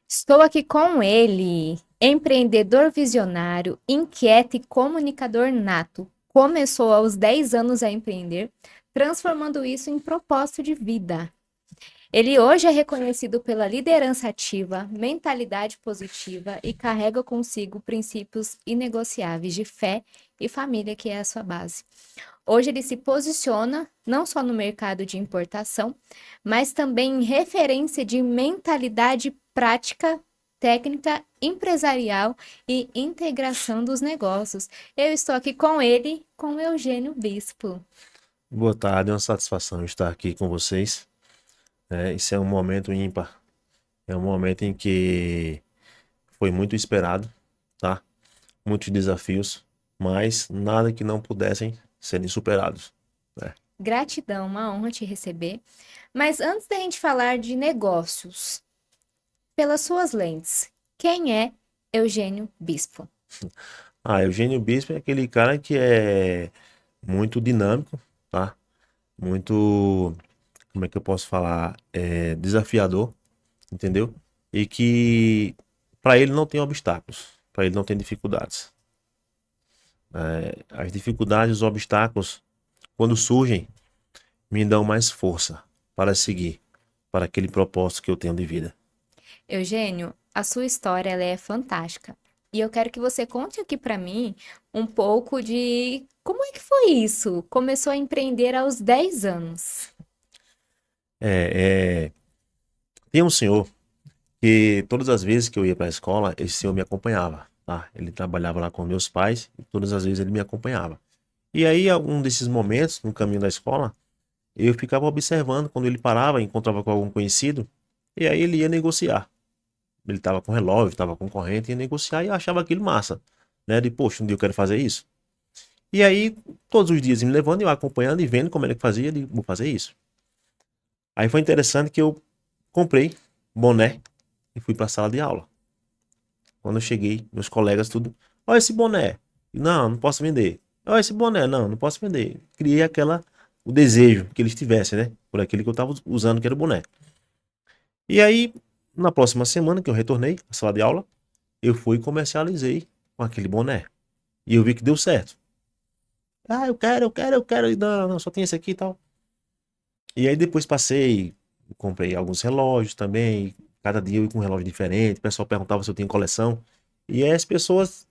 Estou aqui com ele, empreendedor visionário, inquieto e comunicador nato. Começou aos 10 anos a empreender, transformando isso em propósito de vida. Ele hoje é reconhecido pela liderança ativa, mentalidade positiva e carrega consigo princípios inegociáveis de fé e família, que é a sua base. Hoje ele se posiciona não só no mercado de importação, mas também em referência de mentalidade prática, técnica, empresarial e integração dos negócios. Eu estou aqui com ele, com Eugênio Bispo. Boa tarde, é uma satisfação estar aqui com vocês. Isso é um momento ímpar, é um momento em que foi muito esperado, tá? Muitos desafios, mas nada que não pudessem serem superados, né? Gratidão, uma honra te receber. Mas antes da gente falar de negócios, pelas suas lentes, quem é Eugênio Bispo? Eugênio Bispo é aquele cara que é muito dinâmico, tá? Muito, como é que eu posso falar? Desafiador, entendeu? E que para ele não tem obstáculos, para ele não tem dificuldades. As dificuldades, os obstáculos, quando surgem, me dão mais força para seguir para aquele propósito que eu tenho de vida. Eugênio, a sua história ela é fantástica. E eu quero que você conte aqui para mim um pouco de como é que foi isso? Começou a empreender aos 10 anos. É, é, Tem um senhor que todas as vezes que eu ia para a escola, esse senhor me acompanhava, tá? Ele trabalhava lá com meus pais e todas as vezes ele me acompanhava. E aí, algum desses momentos, no caminho da escola, eu ficava observando quando ele parava, encontrava com algum conhecido, e aí ele ia negociar. Ele estava com relógio, estava com corrente, ia negociar e eu achava aquilo massa, né? De, poxa, um dia eu quero fazer isso. E aí, todos os dias me levando, eu acompanhando e vendo como ele fazia, eu digo, vou fazer isso. Aí foi interessante que eu comprei boné e fui para a sala de aula. Quando eu cheguei, meus colegas tudo, olha esse boné. Não, não posso vender. Olha esse boné, não, não posso vender. Criei o desejo que eles tivessem, né? Por aquele que eu estava usando, que era o boné. E aí, na próxima semana que eu retornei à sala de aula, eu fui e comercializei com aquele boné. E eu vi que deu certo. Eu quero. E não, não, só tem esse aqui e tal. E aí depois passei, comprei alguns relógios também. Cada dia eu ia com um relógio diferente. O pessoal perguntava se eu tinha coleção. E aí as pessoas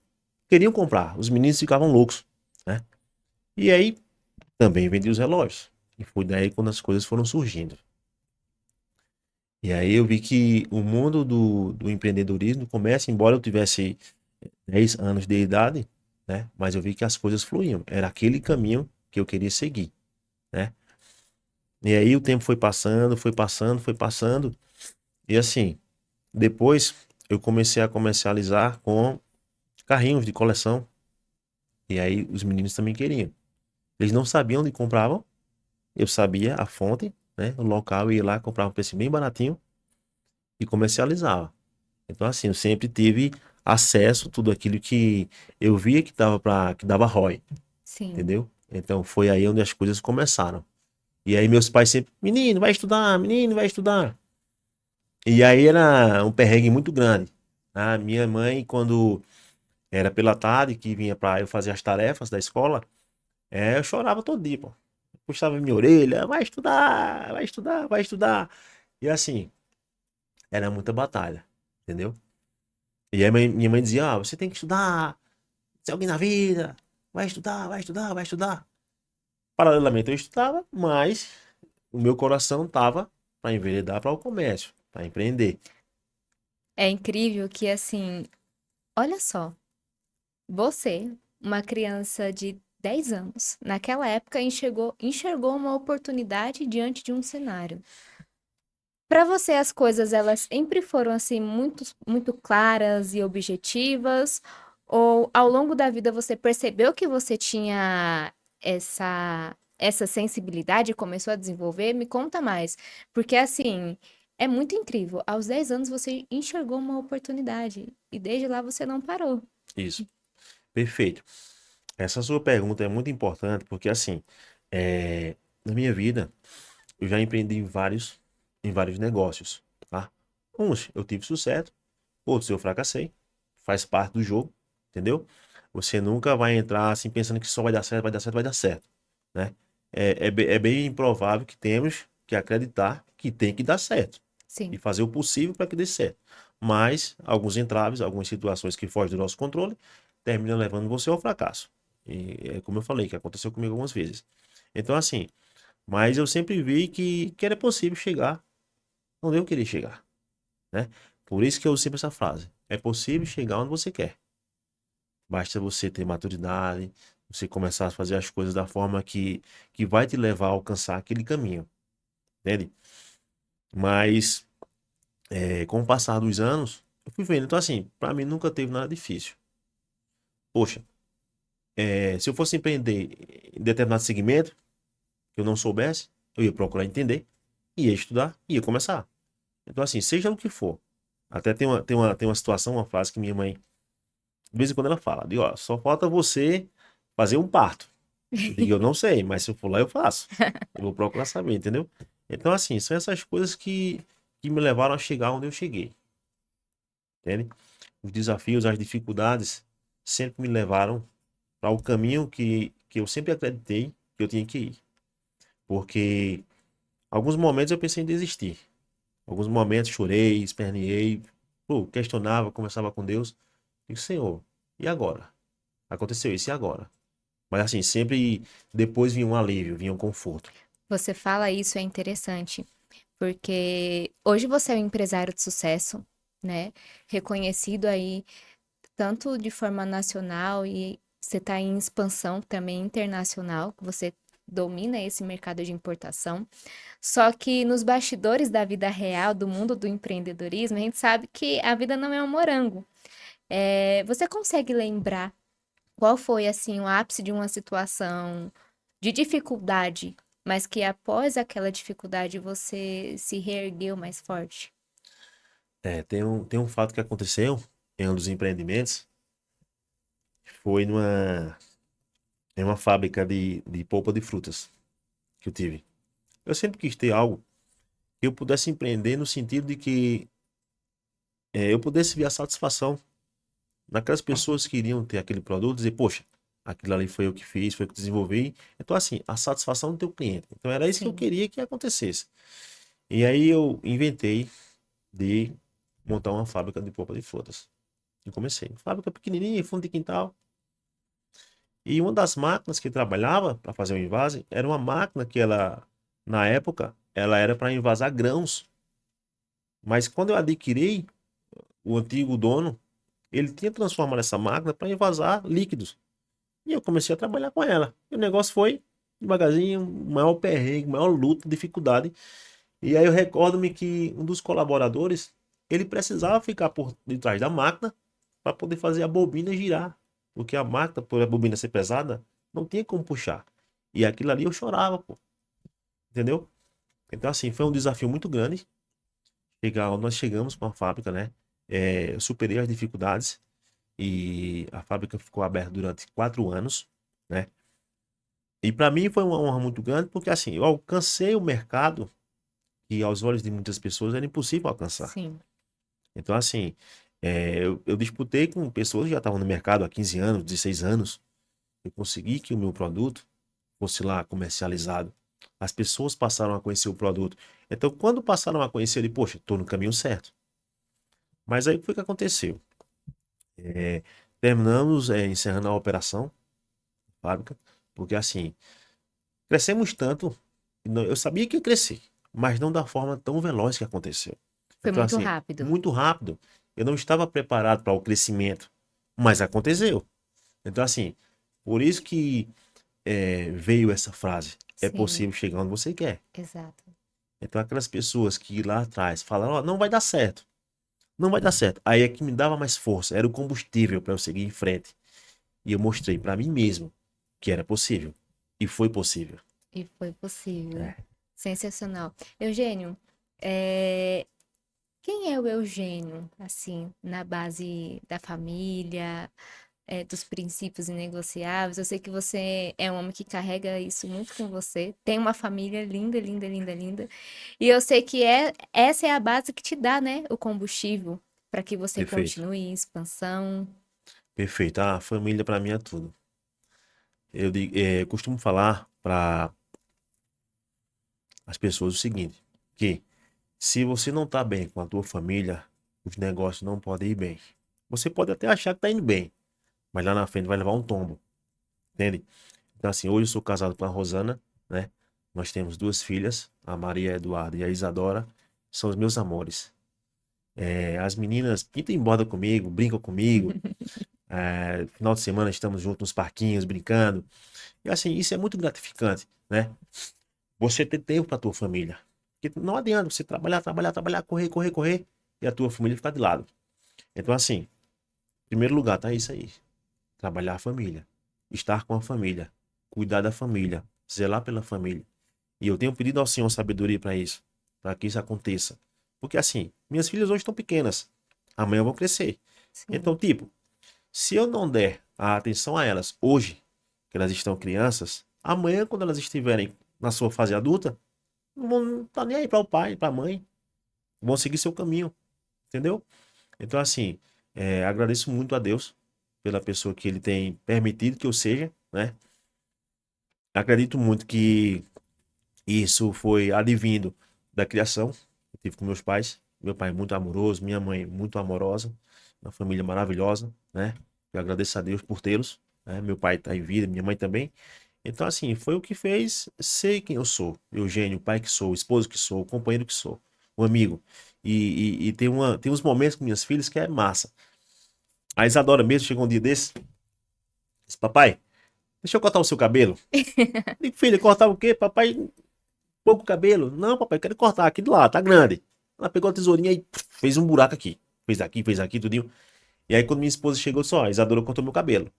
queriam comprar. Os meninos ficavam loucos, né? E aí também vendi os relógios. E foi daí quando as coisas foram surgindo. E aí eu vi que o mundo do empreendedorismo, do comércio, embora eu tivesse 10 anos de idade, né? Mas eu vi que as coisas fluíam. Era aquele caminho que eu queria seguir, né? E aí o tempo foi passando, foi passando, foi passando. E assim, depois eu comecei a comercializar com carrinhos de coleção. E aí os meninos também queriam. Eles não sabiam onde compravam. Eu sabia a fonte, né? O local, eu ia lá, comprava um preço bem baratinho e comercializava. Então assim, eu sempre tive acesso a tudo aquilo que eu via que dava que dava ROI, Sim. entendeu? Então foi aí onde as coisas começaram. E aí meus pais sempre, menino, vai estudar, menino, vai estudar. E aí era um perrengue muito grande. A minha mãe, quando era pela tarde, que vinha para eu fazer as tarefas da escola, eu chorava todo dia, pô. Puxava minha orelha, vai estudar, vai estudar, vai estudar. E assim, era muita batalha, entendeu? E aí minha mãe dizia, você tem que estudar, ser alguém na vida, vai estudar, vai estudar, vai estudar. Paralelamente eu estudava, mas o meu coração tava para enveredar para o comércio, para empreender. É incrível que assim, olha só, você, uma criança de 10 anos, naquela época enxergou uma oportunidade diante de um cenário. Para você as coisas elas sempre foram assim muito claras e objetivas, ou ao longo da vida você percebeu que você tinha essa sensibilidade e começou a desenvolver? Me conta mais, porque assim, é muito incrível. Aos 10 anos você enxergou uma oportunidade e desde lá você não parou. Isso, perfeito. Essa sua pergunta é muito importante porque assim, na minha vida eu já empreendi em vários negócios, tá? Uns eu tive sucesso, Outros eu fracassei. Faz parte do jogo, entendeu? Você nunca vai entrar assim pensando que só vai dar certo, vai dar certo, vai dar certo, né? É bem improvável que temos que acreditar que tem que dar certo e Sim. fazer o possível para que dê certo. Mas alguns entraves, algumas situações que fogem do nosso controle, terminam levando você ao fracasso. E é como eu falei, que aconteceu comigo algumas vezes. Então, assim, mas eu sempre vi que era possível chegar onde eu queria chegar, né? Por isso que eu uso sempre essa frase. É possível chegar onde você quer. Basta você ter maturidade, você começar a fazer as coisas da forma que vai te levar a alcançar aquele caminho, entende? Mas, com o passar dos anos, eu fui vendo. Então, assim, para mim nunca teve nada difícil. Poxa, se eu fosse empreender em determinado segmento que eu não soubesse, eu ia procurar entender, ia estudar, ia começar. Então, assim, seja o que for. Até tem uma situação, uma frase que minha mãe, de vez em quando ela fala, digo, ó, só falta você fazer um parto. Eu digo, eu não sei, mas se eu for lá, eu faço. Eu vou procurar saber, entendeu? Então, assim, são essas coisas que me levaram a chegar onde eu cheguei, entende? Os desafios, as dificuldades sempre me levaram para o caminho que eu sempre acreditei que eu tinha que ir. Porque alguns momentos eu pensei em desistir. Alguns momentos chorei, esperneei, pô, questionava, conversava com Deus. Digo, Senhor, e agora? Aconteceu isso, e agora? Mas assim, sempre depois vinha um alívio, vinha um conforto. Você fala isso é interessante, porque hoje você é um empresário de sucesso, né? Reconhecido aí tanto de forma nacional e você está em expansão também internacional, que você domina esse mercado de importação. Só que nos bastidores da vida real, do mundo do empreendedorismo, a gente sabe que a vida não é um morango. Você consegue lembrar qual foi, assim, o ápice de uma situação de dificuldade, mas que após aquela dificuldade você se reergueu mais forte? Tem um fato que aconteceu em um dos empreendimentos, foi em uma fábrica de polpa de frutas que eu tive. Eu sempre quis ter algo que eu pudesse empreender no sentido de que eu pudesse ver a satisfação daquelas pessoas que iriam ter aquele produto, dizer, poxa, aquilo ali foi eu que fiz, foi eu que desenvolvi. Então, assim, a satisfação do teu cliente. Então, era isso que eu Sim. queria que acontecesse. E aí eu inventei de montar uma fábrica de polpa de frutas. E comecei. Fábrica pequenininha, fundo de quintal. E uma das máquinas que trabalhava para fazer o invase era uma máquina que ela, na época, ela era para envasar grãos. Mas quando eu adquiri, o antigo dono, ele tinha transformado essa máquina para envasar líquidos. E eu comecei a trabalhar com ela. E o negócio foi devagarzinho, maior perrengue, maior luta, dificuldade. E aí eu recordo-me que um dos colaboradores, ele precisava ficar por detrás da máquina para poder fazer a bobina girar. Porque a máquina, por a bobina ser pesada, não tinha como puxar. E aquilo ali eu chorava, pô. Entendeu? Então, assim, foi um desafio muito grande. Chegar onde nós chegamos com a fábrica, né? Eu superei as dificuldades e a fábrica ficou aberta durante 4 anos, né? E para mim foi uma honra muito grande, porque assim, eu alcancei o mercado que aos olhos de muitas pessoas era impossível alcançar. Sim. Então, assim, eu disputei com pessoas que já estavam no mercado há 15 anos, 16 anos. Eu consegui que o meu produto fosse lá comercializado. As pessoas passaram a conhecer o produto. Então, quando passaram a conhecer, ele, poxa, estou no caminho certo. Mas aí o que foi que aconteceu? É, terminamos encerrando a operação, fábrica, porque assim, crescemos tanto, eu sabia que ia crescer, mas não da forma tão veloz que aconteceu. Foi Então, muito assim, rápido. muito rápido. Eu não estava preparado para o crescimento, mas aconteceu. Então, assim, por isso que veio essa frase: é Sim, possível chegar onde você quer. exato. Então, aquelas pessoas que lá atrás falaram: ó, não vai dar certo, não vai dar certo. Aí é que me dava mais força, era o combustível para eu seguir em frente. E eu mostrei para mim mesmo que era possível. E foi possível. E foi possível. É. Sensacional. Eugênio, é, quem é o Eugênio, assim, na base da família, dos princípios inegociáveis? Eu sei que você é um homem que carrega isso muito com você. Tem uma família linda, linda, linda, linda. E eu sei que essa é a base que te dá, né, o combustível para que você Perfeito. continue em expansão? Perfeito. A família para mim é tudo. Eu costumo falar para as pessoas o seguinte, que se você não tá bem com a tua família, os negócios não podem ir bem. Você pode até achar que tá indo bem, mas lá na frente vai levar um tombo, entende? Então assim, hoje eu sou casado com a Rosana, né? Nós temos duas filhas, a Maria Eduarda e a Isadora, são os meus amores. As meninas pintam em borda comigo, brincam comigo. Final de semana estamos juntos nos parquinhos, brincando. E assim, isso é muito gratificante, né? Você ter tempo para tua família. Porque não adianta você trabalhar, trabalhar, trabalhar, correr, correr, correr e a tua família ficar de lado. Então, assim, em primeiro lugar, tá isso aí. Trabalhar a família, estar com a família, cuidar da família, zelar pela família. E eu tenho pedido ao Senhor sabedoria para isso, para que isso aconteça. Porque assim, minhas filhas hoje estão pequenas, amanhã vão crescer. Então, Sim, tipo, se eu não der a atenção a elas hoje, que elas estão crianças, amanhã, quando elas estiverem na sua fase adulta, não vão estar nem aí para o pai, para a mãe, vão seguir seu caminho, entendeu? Então, assim, agradeço muito a Deus pela pessoa que ele tem permitido que eu seja, né? Acredito muito que isso foi advindo da criação que eu tive com meus pais. Meu pai é muito amoroso, minha mãe muito amorosa, uma família maravilhosa, né? Eu agradeço a Deus por tê-los, né? Meu pai está em vida, minha mãe também. Então, assim, foi o que fez ser quem eu sou. Eugênio, o pai que sou, o esposo que sou, o companheiro que sou, um amigo. E tem uns momentos com minhas filhas que é massa. A Isadora mesmo chegou um dia desse, disse, papai, deixa eu cortar o seu cabelo. Digo, filha, cortar o quê? Papai, pouco cabelo. Não, papai, eu quero cortar aqui do lado, tá grande. Ela pegou a tesourinha e fez um buraco aqui. Fez aqui, tudinho. E aí quando minha esposa chegou, só, a Isadora cortou meu cabelo.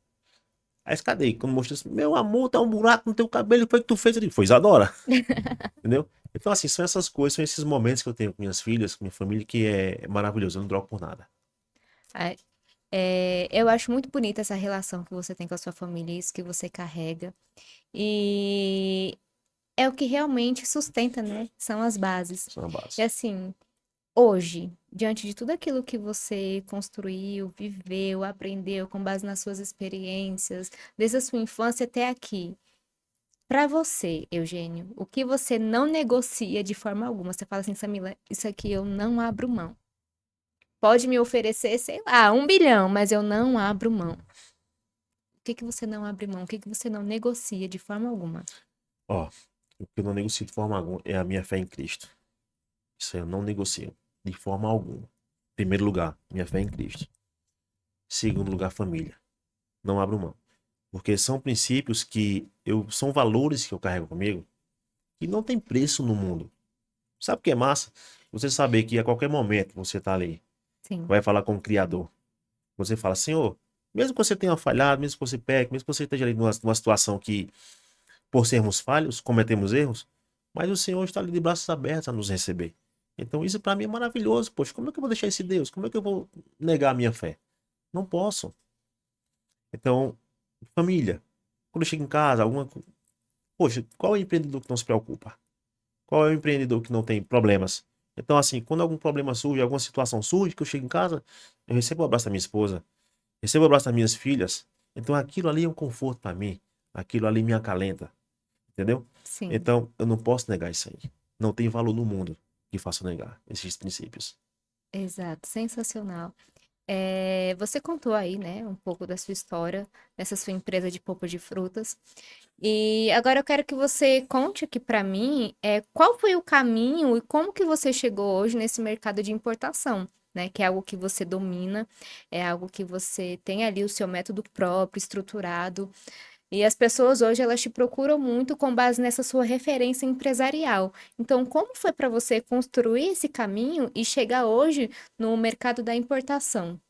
Aí cadê? Quando mostrou assim, meu amor, tá um buraco no teu cabelo, foi que tu fez? Eu digo, foi Isadora, entendeu? Então assim, são essas coisas, são esses momentos que eu tenho com minhas filhas, com minha família, que é maravilhoso, eu não troco por nada. ai, eu acho muito bonita essa relação que você tem com a sua família, isso que você carrega. E é o que realmente sustenta, né? São as bases. São a E base. assim, hoje, diante de tudo aquilo que você construiu, viveu, aprendeu com base nas suas experiências, desde a sua infância até aqui, para você, Eugênio, o que você não negocia de forma alguma? Você fala assim, Samila, isso aqui eu não abro mão. Pode me oferecer, sei lá, 1 bilhão, mas eu não abro mão. O que que você não abre mão? O que que você não negocia de forma alguma? Ó, o que eu não negocio de forma alguma é a minha fé em Cristo. Isso aí eu não negocio de forma alguma. Primeiro lugar, minha fé em Cristo. Segundo lugar, família. Não abro mão. Porque são princípios são valores que eu carrego comigo que não tem preço no mundo. Sabe o que é massa? Você saber que a qualquer momento você tá ali, Sim, vai falar com o Criador. Você fala, Senhor, mesmo que você tenha falhado, mesmo que você peque, mesmo que você esteja ali numa situação que, por sermos falhos, cometemos erros, mas o Senhor está ali de braços abertos a nos receber. Então isso para mim é maravilhoso. Poxa, como é que eu vou deixar esse Deus? Como é que eu vou negar a minha fé? Não posso. Então, família. Quando eu chego em casa, poxa, qual é o empreendedor que não se preocupa? Qual é o empreendedor que não tem problemas? Então, assim, quando algum problema surge, alguma situação surge, que eu chego em casa, eu recebo o abraço da minha esposa, recebo o abraço das minhas filhas. Então, aquilo ali é um conforto para mim. Aquilo ali me acalenta, entendeu? sim, Então, eu não posso negar isso aí. Não tem valor no mundo que faça eu negar esses princípios. exato, sensacional. Você contou aí, né, um pouco da sua história, dessa sua empresa de polpa de frutas. E agora eu quero que você conte aqui para mim, qual foi o caminho e como que você chegou hoje nesse mercado de importação, né? Que é algo que você domina, é algo que você tem ali o seu método próprio, estruturado. E as pessoas hoje elas te procuram muito com base nessa sua referência empresarial. Então, como foi para você construir esse caminho e chegar hoje no mercado da importação?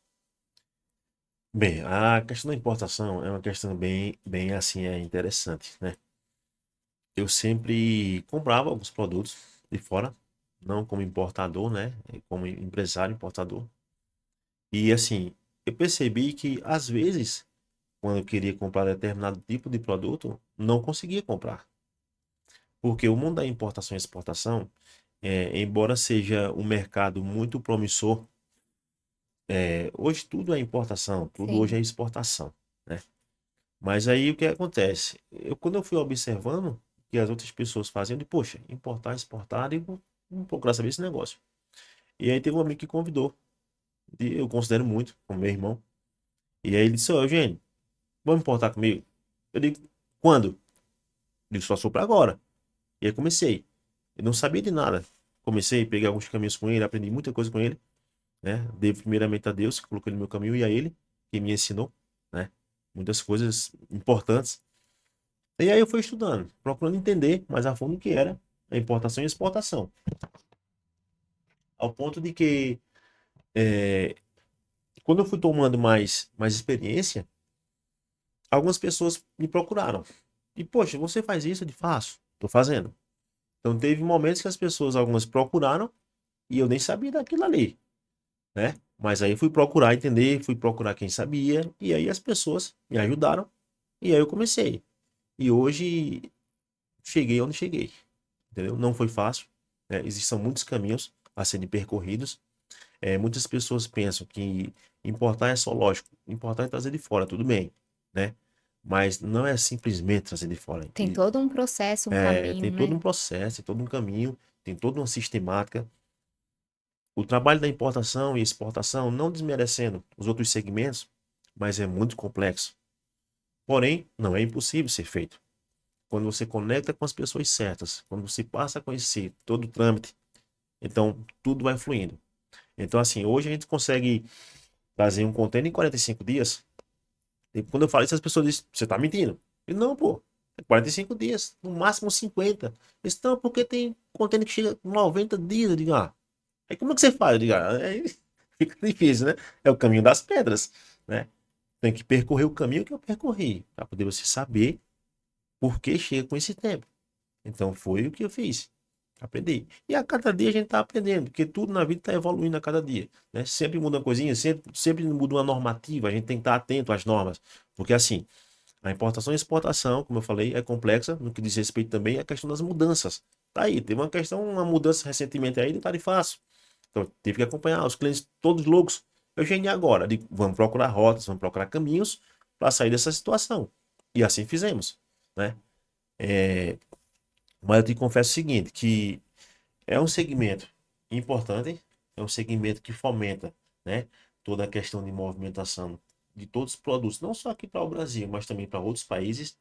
Bem, a questão da importação é uma questão bem assim, é interessante, né? Eu sempre comprava alguns produtos de fora, não como importador, né? Como empresário importador. E assim, eu percebi que às vezes, quando eu queria comprar determinado tipo de produto, não conseguia comprar. Porque o mundo da importação e exportação, embora seja um mercado muito promissor, Hoje tudo é importação, tudo hoje Sim. é exportação, né? Mas aí o que acontece? Quando eu fui observando o que as outras pessoas faziam, eu disse, poxa, importar, exportar, e vou procurar saber esse negócio. E aí teve um amigo que convidou, eu considero muito, como meu irmão. E aí ele disse, ô Eugênio, vamos importar comigo? Eu digo, quando? Eu digo, só sou pra agora. E aí comecei. Eu não sabia de nada. Comecei, peguei alguns caminhos com ele, aprendi muita coisa com ele, né? Devo primeiramente a Deus, que colocou ele no meu caminho, e a ele, que me ensinou, né? Muitas coisas importantes. E aí eu fui estudando, procurando entender mais a fundo o que era a importação e exportação. Ao ponto de que, quando eu fui tomando mais experiência, algumas pessoas me procuraram. E, poxa, você faz isso? Eu disse, faço, tô fazendo. Então teve momentos que as pessoas, algumas procuraram, e eu nem sabia daquilo ali, né? Mas aí fui procurar entender, fui procurar quem sabia, e aí as pessoas me ajudaram, e aí eu comecei. E hoje cheguei onde cheguei, entendeu? Não foi fácil, né? Existem muitos caminhos a serem percorridos. Muitas pessoas pensam que importar é só lógico, importar é trazer de fora, tudo bem, né? Mas não é simplesmente trazer de fora. Tem todo um processo, um Tem caminho, todo né? um processo, tem todo um caminho, tem toda uma sistemática. O trabalho da importação e exportação, não desmerecendo os outros segmentos, mas é muito complexo. Porém, não é impossível ser feito. Quando você conecta com as pessoas certas, quando você passa a conhecer todo o trâmite, então tudo vai fluindo. Então, assim, hoje a gente consegue trazer um container em 45 dias. E quando eu falo isso, as pessoas dizem, você tá mentindo. E não, pô, é 45 dias, no máximo 50. Eles estão porque tem container que chega com 90 dias. Eu digo, aí como é que você faz? Eu digo, aí fica difícil, né? É o caminho das pedras, né? Tem que percorrer o caminho que eu percorri, para poder você saber por que chega com esse tempo. Então foi o que eu fiz. Aprendi. E a cada dia a gente está aprendendo, porque tudo na vida está evoluindo a cada dia, né? Sempre muda uma coisinha, sempre muda uma normativa, a gente tem que estar atento às normas. Porque assim, a importação e exportação, como eu falei, é complexa, no que diz respeito também à questão das mudanças. Tá aí, teve uma mudança recentemente aí do tarifaço. Então, tive que acompanhar os clientes todos loucos. Eu cheguei agora, digo, vamos procurar rotas, vamos procurar caminhos para sair dessa situação. E assim fizemos, né? Mas eu te confesso o seguinte, que é um segmento importante, é um segmento que fomenta, né, toda a questão de movimentação de todos os produtos, não só aqui para o Brasil, mas também para outros países.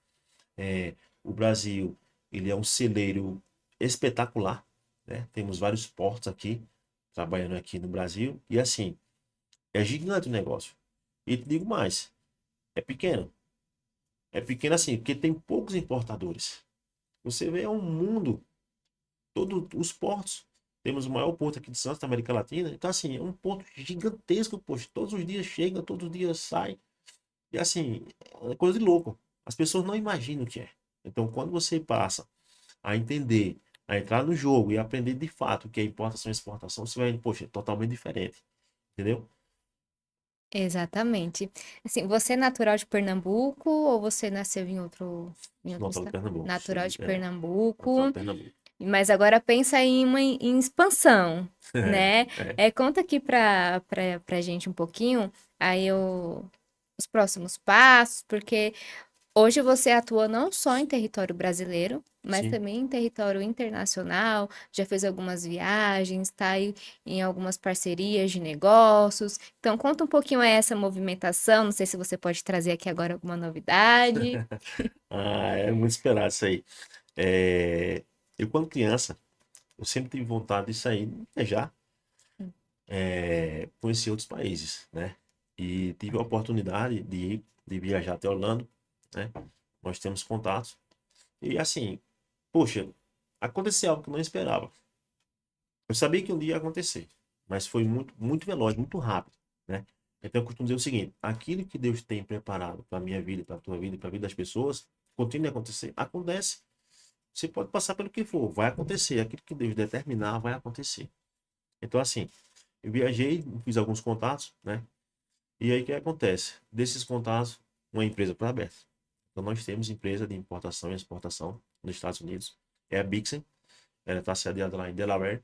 O Brasil, ele é um celeiro espetacular, né? Temos vários portos aqui, trabalhando aqui no Brasil, e assim, é gigante o negócio. E te digo mais, é pequeno. É pequeno assim, porque tem poucos importadores. Você vê, é um mundo, todos os portos. Temos o maior porto aqui de Santos, da América Latina. Então, assim, é um porto gigantesco, poxa. Todos os dias chega, todos os dias sai. E assim, é coisa de louco. As pessoas não imaginam o que é. Então, quando você passa a entender, a entrar no jogo e aprender de fato o que é importação e exportação, você vai, poxa, é totalmente diferente. Entendeu? Exatamente. Assim, você é natural de Pernambuco ou você nasceu em outro Natural de estado? Pernambuco. Natural de Natural de Pernambuco, Pernambuco. mas agora pensa em expansão, né? É, Conta aqui pra gente um pouquinho aí os próximos passos, porque hoje você atua não só em território brasileiro, mas sim. também em território internacional, já fez algumas viagens, está aí em algumas parcerias de negócios. Então, conta um pouquinho aí essa movimentação. Não sei se você pode trazer aqui agora alguma novidade. É muito esperado isso aí. É, eu, quando criança, eu sempre tive vontade de sair, viajar, conhecer outros países, né? E tive a oportunidade de viajar até Orlando, né? Nós temos contatos. E assim, poxa, aconteceu algo que eu não esperava. Eu sabia que um dia ia acontecer, mas foi muito, muito veloz, muito rápido, né? Então eu costumo dizer o seguinte: aquilo que Deus tem preparado para a minha vida, para a tua vida, para a vida das pessoas, continua a acontecer. Acontece. Você pode passar pelo que for, vai acontecer. Aquilo que Deus determinar vai acontecer. Então, assim, eu viajei, fiz alguns contatos, né? E aí o que acontece? Desses contatos, uma empresa foi aberta. Então, nós temos empresa de importação e exportação nos Estados Unidos. É a Bixen, ela está sediada lá em Delaware,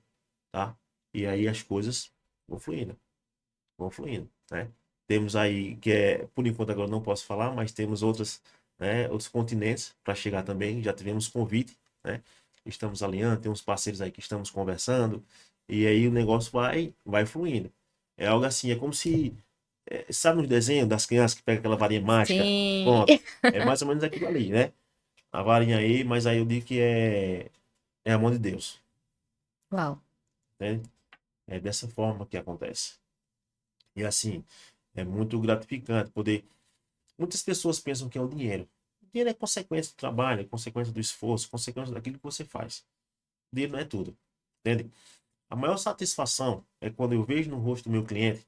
tá? E aí as coisas vão fluindo. vão fluindo, né? Temos aí, que é, por enquanto agora não posso falar, mas temos outras, né, outros continentes para chegar também. Já tivemos convite, né? Estamos alinhando, tem uns parceiros aí que estamos conversando, e aí o negócio vai fluindo. É algo assim, é como se, sabe nos desenhos das crianças que pegam aquela varinha mágica? Sim. Pronto, é mais ou menos aquilo ali, né? A varinha aí, mas aí eu digo que é a mão de Deus, Uau. né? É dessa forma que acontece. E assim, é muito gratificante poder. Muitas pessoas pensam que é o dinheiro. O dinheiro é consequência do trabalho, é consequência do esforço, consequência daquilo que você faz. O dinheiro não é tudo, entende? A maior satisfação é quando eu vejo no rosto do meu cliente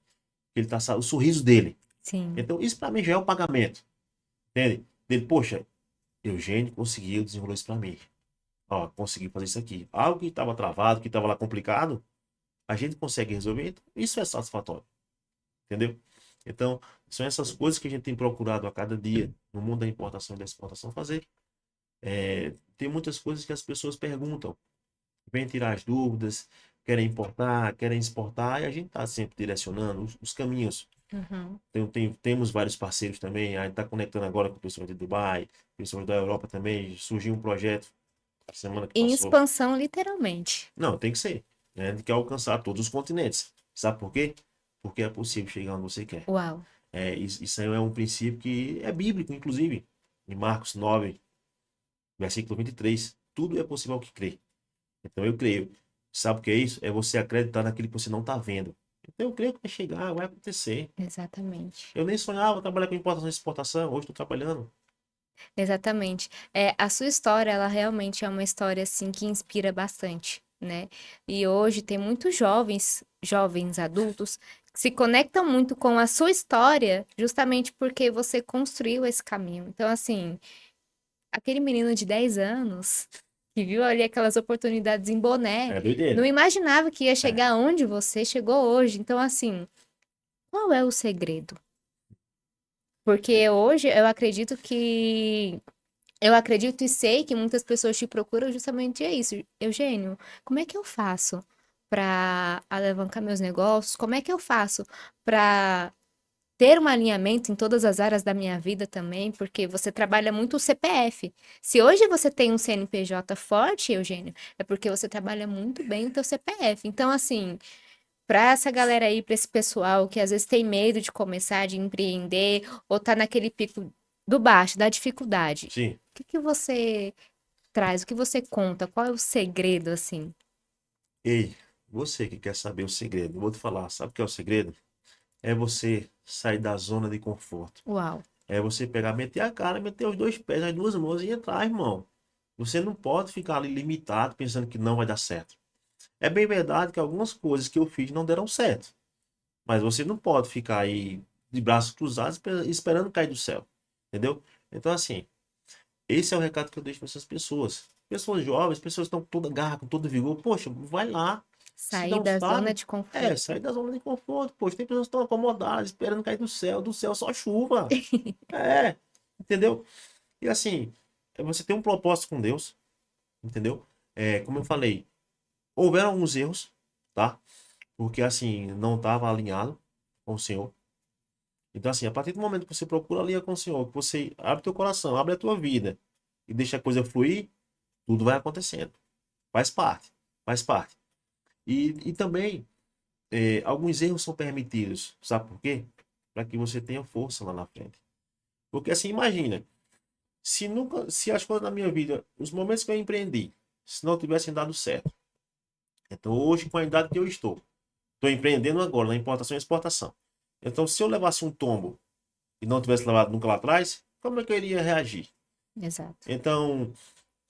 que ele tá, o sorriso dele. Sim. Então, isso para mim já é o pagamento, entende? Dele, poxa, Eugênio conseguiu desenrolar isso para mim. Ó, conseguiu fazer isso aqui. Algo que estava travado, que estava lá complicado, a gente consegue resolver. Então, isso é satisfatório, entendeu? Então, são essas coisas que a gente tem procurado a cada dia no mundo da importação e da exportação fazer. Tem muitas coisas que as pessoas perguntam, vêm tirar as dúvidas, querem importar, querem exportar, e a gente está sempre direcionando os caminhos. Uhum. Temos vários parceiros também, a gente está conectando agora com pessoas de Dubai, pessoas da Europa também. Surgiu um projeto semana que Em passou. expansão, literalmente. Não, tem que ser, né? A gente quer alcançar todos os continentes. Sabe por quê? Porque é possível chegar onde você quer. Uau. Isso aí é um princípio que é bíblico, inclusive. Em Marcos 9, versículo 23. Tudo é possível ao que crê. Então eu creio. Sabe o que é isso? É você acreditar naquilo que você não está vendo. Então eu creio que vai chegar, vai acontecer. Exatamente. Eu nem sonhava trabalhar com importação e exportação. Hoje estou trabalhando. Exatamente. A sua história, ela realmente é uma história assim que inspira bastante, né? E hoje tem muitos jovens adultos que se conectam muito com a sua história, justamente porque você construiu esse caminho. Então, assim, aquele menino de 10 anos que viu ali aquelas oportunidades em Boné, É não doideira. imaginava que ia É. chegar onde você chegou hoje. Então, assim, qual é o segredo? Porque hoje eu acredito e sei que muitas pessoas te procuram justamente é isso. Eugênio, como é que eu faço para alavancar meus negócios? Como é que eu faço para ter um alinhamento em todas as áreas da minha vida também? Porque você trabalha muito o CPF. Se hoje você tem um CNPJ forte, Eugênio, é porque você trabalha muito bem o teu CPF. Então, assim, para essa galera aí, para esse pessoal que às vezes tem medo de começar, de empreender, ou tá naquele pico do baixo, da dificuldade, Sim. o que que você traz? O que você conta? Qual é o segredo, assim? Ei, você que quer saber o segredo, eu vou te falar. Sabe o que é o segredo? É você sair da zona de conforto. Uau, É você pegar, meter a cara, meter os dois pés, as duas mãos e entrar, irmão. Você não pode ficar ali limitado pensando que não vai dar certo. É bem verdade que algumas coisas que eu fiz não deram certo. Mas você não pode ficar aí de braços cruzados esperando cair do céu. Entendeu? Então, assim, esse é o recado que eu deixo para essas pessoas. Pessoas jovens, pessoas que estão com toda garra, com todo vigor. Poxa, vai lá. Se sair não da zona sabe, de conforto. sair da zona de conforto. Poxa, tem pessoas que estão acomodadas, esperando cair do céu só chuva. É, entendeu? E assim, você tem um propósito com Deus, entendeu? Como eu falei, houveram alguns erros, tá? Porque assim, não estava alinhado com o Senhor. Então, assim, a partir do momento que você procura alinhar com o Senhor, que você abre teu coração, abre a tua vida e deixa a coisa fluir, tudo vai acontecendo. Faz parte, faz parte. E também, alguns erros são permitidos. Sabe por quê? Para que você tenha força lá na frente. Porque assim, imagina, se as coisas na minha vida, os momentos que eu empreendi, se não tivessem dado certo. Então, hoje, com a idade que eu estou empreendendo agora na importação e exportação. Então, se eu levasse um tombo e não tivesse levado nunca lá atrás, como é que eu iria reagir? Exato. Então,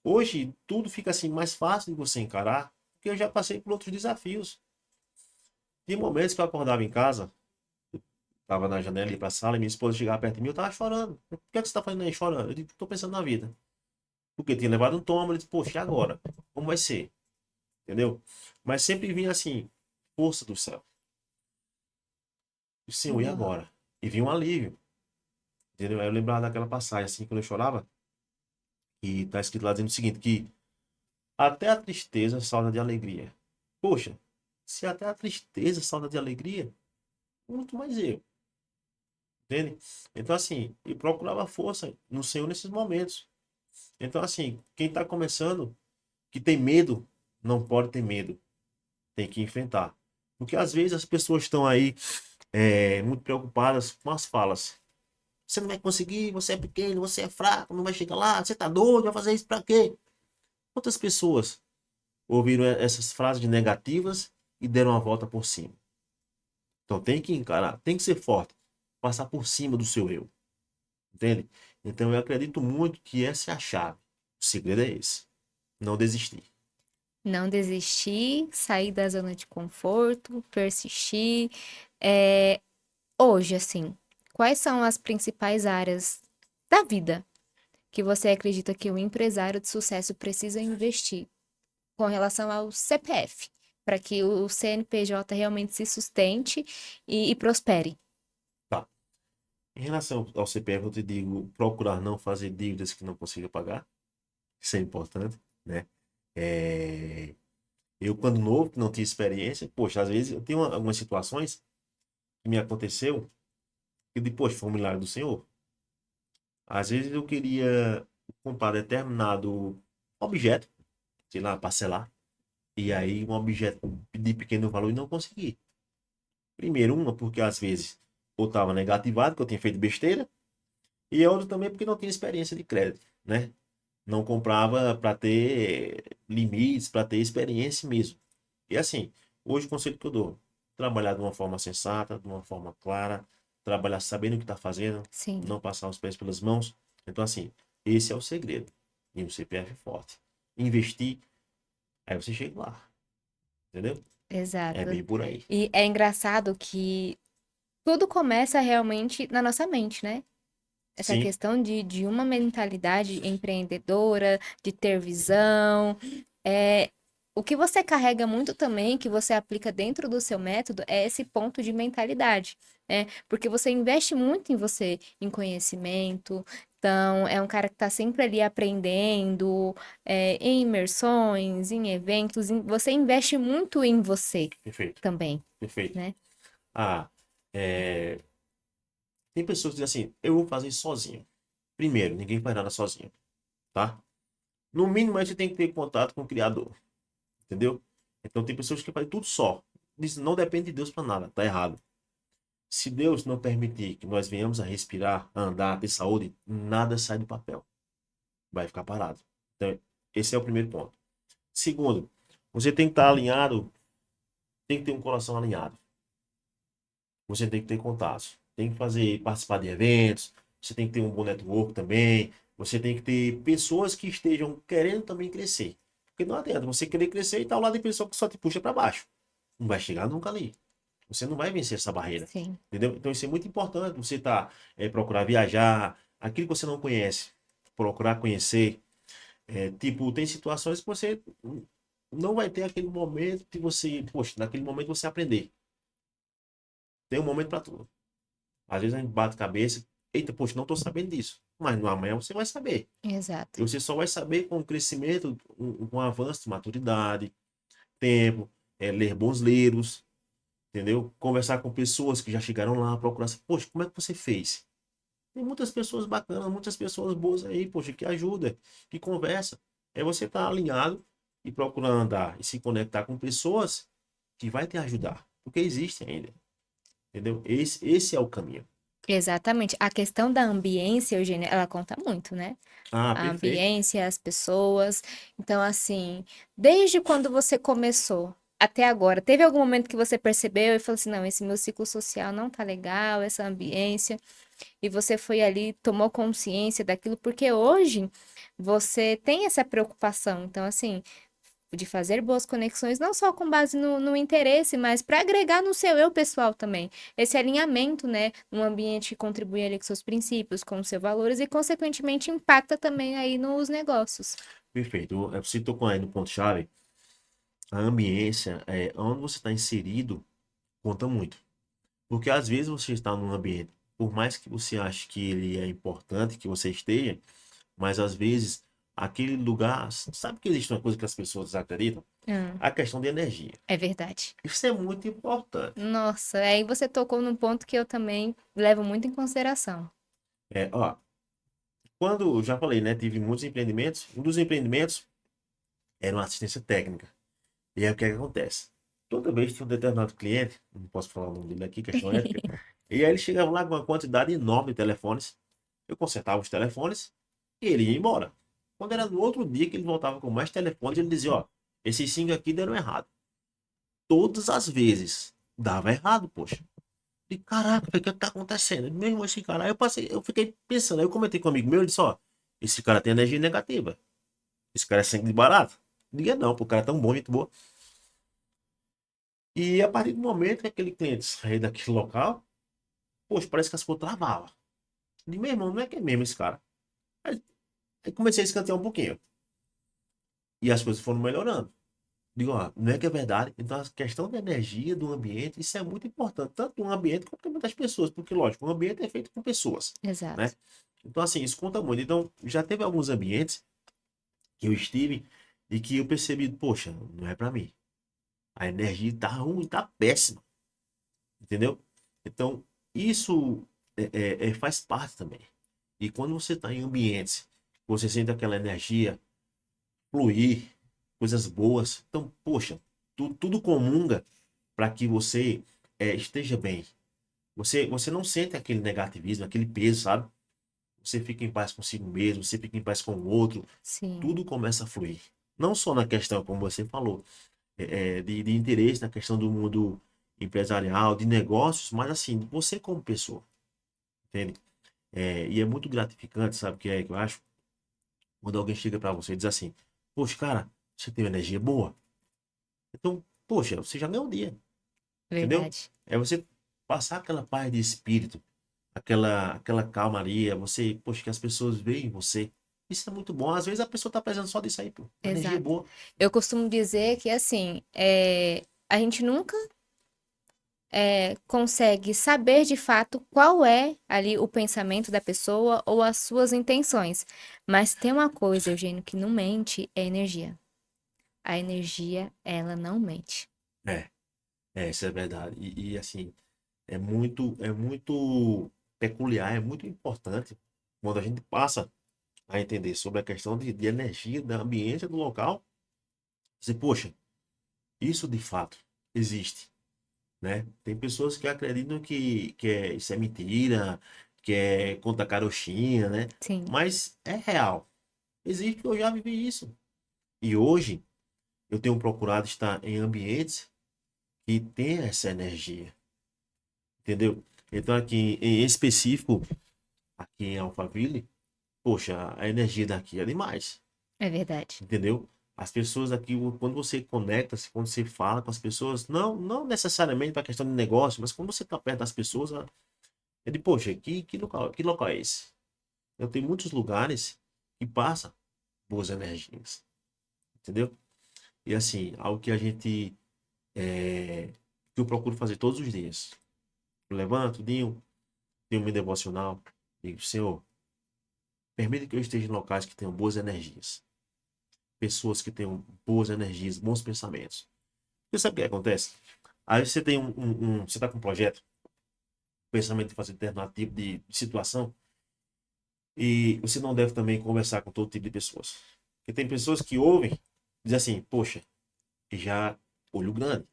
hoje, tudo fica assim mais fácil de você encarar, porque eu já passei por outros desafios. Tinha momentos que eu acordava em casa, tava na janela, ia pra sala, e minha esposa chegava perto de mim, eu tava chorando. Por que é que você tá fazendo aí chorando? Eu digo, tô pensando na vida. Porque tinha levado um tombo, ele disse, poxa, e agora? Como vai ser? Entendeu? Mas sempre vinha assim, força do céu. E Senhor, e Uau. agora? E vinha um alívio. Entendeu? Aí eu lembrava daquela passagem, assim, quando eu chorava, e tá escrito lá dizendo o seguinte, que até a tristeza salta de alegria. Poxa, se até a tristeza salta de alegria, muito mais eu. Entende? Então, assim, e procurava força no Senhor nesses momentos. Então, assim, quem está começando, que tem medo, não pode ter medo. Tem que enfrentar. Porque às vezes as pessoas estão aí muito preocupadas com as falas. Você não vai conseguir, você é pequeno, você é fraco, não vai chegar lá, você tá doido, vai fazer isso pra quê? Quantas pessoas ouviram essas frases negativas e deram a volta por cima? Então tem que encarar, tem que ser forte, passar por cima do seu eu, entende? Então eu acredito muito que essa é a chave. O segredo é esse, não desistir. Não desistir, sair da zona de conforto, persistir. É, hoje, assim, quais são as principais áreas da vida que você acredita que o empresário de sucesso precisa investir com relação ao CPF, para que o CNPJ realmente se sustente e prospere? Tá. Em relação ao CPF, eu te digo, procurar não fazer dívidas que não consiga pagar. Isso é importante, né? É, eu, quando novo, que não tinha experiência, poxa, às vezes eu tenho algumas situações que me aconteceu e depois foi um milagre do Senhor. Às vezes eu queria comprar determinado objeto, sei lá, parcelar, e aí um objeto de pequeno valor e não consegui. Primeiro, uma, porque às vezes eu estava negativado, que eu tinha feito besteira, e a outra também porque não tinha experiência de crédito, né? Não comprava para ter limites, para ter experiência mesmo. E assim, hoje o conselho que eu dou, trabalhar de uma forma sensata, de uma forma clara, trabalhar sabendo o que está fazendo, Sim, não passar os pés pelas mãos. Então assim, esse é o segredo. E um CPF forte. Investir, aí você chega lá, entendeu? É exato. bem por aí. E é engraçado que tudo começa realmente na nossa mente, né? Essa Sim, questão de uma mentalidade empreendedora, de ter visão. É, o que você carrega muito também, que você aplica dentro do seu método, é esse ponto de mentalidade, né? Porque você investe muito em você, em conhecimento. Então, é um cara que está sempre ali aprendendo, em imersões, em eventos. Você investe muito em você perfeito, também, perfeito. né? Ah, é, tem pessoas que dizem assim, eu vou fazer isso sozinho. Primeiro, ninguém faz nada sozinho, tá? No mínimo, aí você tem que ter contato com o criador, entendeu? Então tem pessoas que fazem tudo só. Diz, não depende de Deus para nada, tá errado. Se Deus não permitir que nós venhamos a respirar, a andar, a ter saúde, nada sai do papel. Vai ficar parado. Então, esse é o primeiro ponto. Segundo, você tem que estar alinhado, tem que ter um coração alinhado. Você tem que ter contatos. Tem que fazer, participar de eventos, você tem que ter um bom network também. Você tem que ter pessoas que estejam querendo também crescer. Porque não adianta você querer crescer e estar ao lado de pessoa que só te puxa para baixo. Não vai chegar nunca ali. Você não vai vencer essa barreira. Sim. Entendeu? Então isso é muito importante. Você tá, procurar viajar, aquilo que você não conhece, procurar conhecer. Tipo, tem situações que você não vai ter aquele momento de você, poxa, naquele momento você aprender. Tem um momento para tudo. Às vezes a gente bate a cabeça, eita, poxa, não estou sabendo disso. Mas no amanhã você vai saber. E Exato. você só vai saber com o crescimento, com o avanço de maturidade, tempo, ler bons livros, entendeu? Conversar com pessoas que já chegaram lá, procurar, poxa, como é que você fez? Tem muitas pessoas bacanas, muitas pessoas boas aí, poxa, que ajuda, que conversa. É você estar alinhado e procurar andar e se conectar com pessoas que vai te ajudar. Porque existe ainda, entendeu? Esse é o caminho. Exatamente. A questão da ambiência, Eugênia, ela conta muito, né? Ah, A perfeito. ambiência, as pessoas. Então, assim, desde quando você começou até agora, teve algum momento que você percebeu e falou assim, não, esse meu ciclo social não tá legal, essa ambiência, e você foi ali, tomou consciência daquilo, porque hoje você tem essa preocupação. Então, assim, de fazer boas conexões, não só com base no interesse, mas para agregar no seu eu pessoal também. Esse alinhamento, né, num ambiente que contribui ali com seus princípios, com os seus valores e, consequentemente, impacta também aí nos negócios. Perfeito. Você tocou aí no ponto-chave. A ambiência, onde você está inserido, conta muito. Porque às vezes você está num ambiente, por mais que você ache que ele é importante, que você esteja, mas às vezes aquele lugar, sabe que existe uma coisa que as pessoas acreditam? Ah, A questão de energia. é verdade. Isso é muito importante. Nossa, aí você tocou num ponto que eu também levo muito em consideração. Ó, quando eu já falei, né, tive muitos empreendimentos, um dos empreendimentos era uma assistência técnica. E aí o que é que acontece? Toda vez que tinha um determinado cliente, não posso falar o nome dele aqui, questão ética, e aí ele chegava lá com uma quantidade enorme de telefones, eu consertava os telefones e ele ia embora. Quando era no outro dia que ele voltava com mais telefones, ele dizia, ó, esses 5 aqui deram errado. Todas as vezes dava errado, poxa. E caraca, o que é que tá acontecendo? Mesmo esse cara, aí eu fiquei pensando, aí eu comentei com um amigo meu, ele disse, ó, esse cara tem energia negativa. Esse cara é sangue de barato. Diga não, pô, o cara é tão bom, gente boa. E a partir do momento que aquele cliente sair daquele local, poxa, parece que as coisas travavam. De meu irmão, não é que é mesmo esse cara. Aí comecei a escantear um pouquinho. E as coisas foram melhorando. Digo, ó, não é que é verdade. Então, a questão da energia do ambiente, isso é muito importante. Tanto no ambiente quanto também das pessoas. Porque, lógico, o ambiente é feito por pessoas, né? Exato. Então, assim, isso conta muito. Então, já teve alguns ambientes que eu estive e que eu percebi, poxa, não é pra mim. A energia tá ruim, tá péssima. Entendeu? Então, isso faz parte também. E quando você está em ambientes, você sente aquela energia fluir, coisas boas. Então, poxa, tudo comunga para que você esteja bem. Você não sente aquele negativismo, aquele peso, sabe? Você fica em paz consigo mesmo, você fica em paz com o outro. Sim, Tudo começa a fluir. Não só na questão, como você falou, de interesse, na questão do mundo empresarial, de negócios, mas assim, você como pessoa, entende? E é muito gratificante, sabe o que é que eu acho? Quando alguém chega para você e diz assim, poxa, cara, você tem uma energia boa. Então, poxa, você já ganhou um dia, entendeu? verdade. É você passar aquela paz de espírito, aquela calmaria, você, poxa, que as pessoas veem você. Isso é muito bom. Às vezes a pessoa tá precisando só disso aí, pô. Uma energia Exato. boa. Eu costumo dizer que, assim, a gente nunca consegue saber de fato qual é ali o pensamento da pessoa ou as suas intenções. Mas tem uma coisa, Eugênio, que não mente, é energia. A energia, ela não mente. É, isso é verdade. Assim, é muito peculiar, é muito importante quando a gente passa a entender sobre a questão de energia, da ambiente do local. Dizer, poxa, isso de fato existe, né? Tem pessoas que acreditam que isso é mentira, que é conta carochinha, né? Sim, Mas é real. Existe, eu já vivi isso. E hoje eu tenho procurado estar em ambientes que têm essa energia, entendeu? Então aqui em específico, aqui em Alphaville, poxa, a energia daqui é demais. é verdade. Entendeu? As pessoas aqui, quando você conecta, quando você fala com as pessoas, não necessariamente para questão de negócio, mas quando você está perto das pessoas, é de, poxa, que local é esse? Eu tenho muitos lugares que passa boas energias, entendeu? E assim, algo que a gente, que eu procuro fazer todos os dias. Eu levanto, tenho meu devocional, digo, Senhor, permita que eu esteja em locais que tenham boas energias, pessoas que tenham boas energias, bons pensamentos. Você sabe o que acontece? Aí você tem você está com um projeto, pensamento de fazer determinado tipo de situação, e você não deve também conversar com todo tipo de pessoas. Porque tem pessoas que ouvem, dizem assim, poxa, e já olho grande,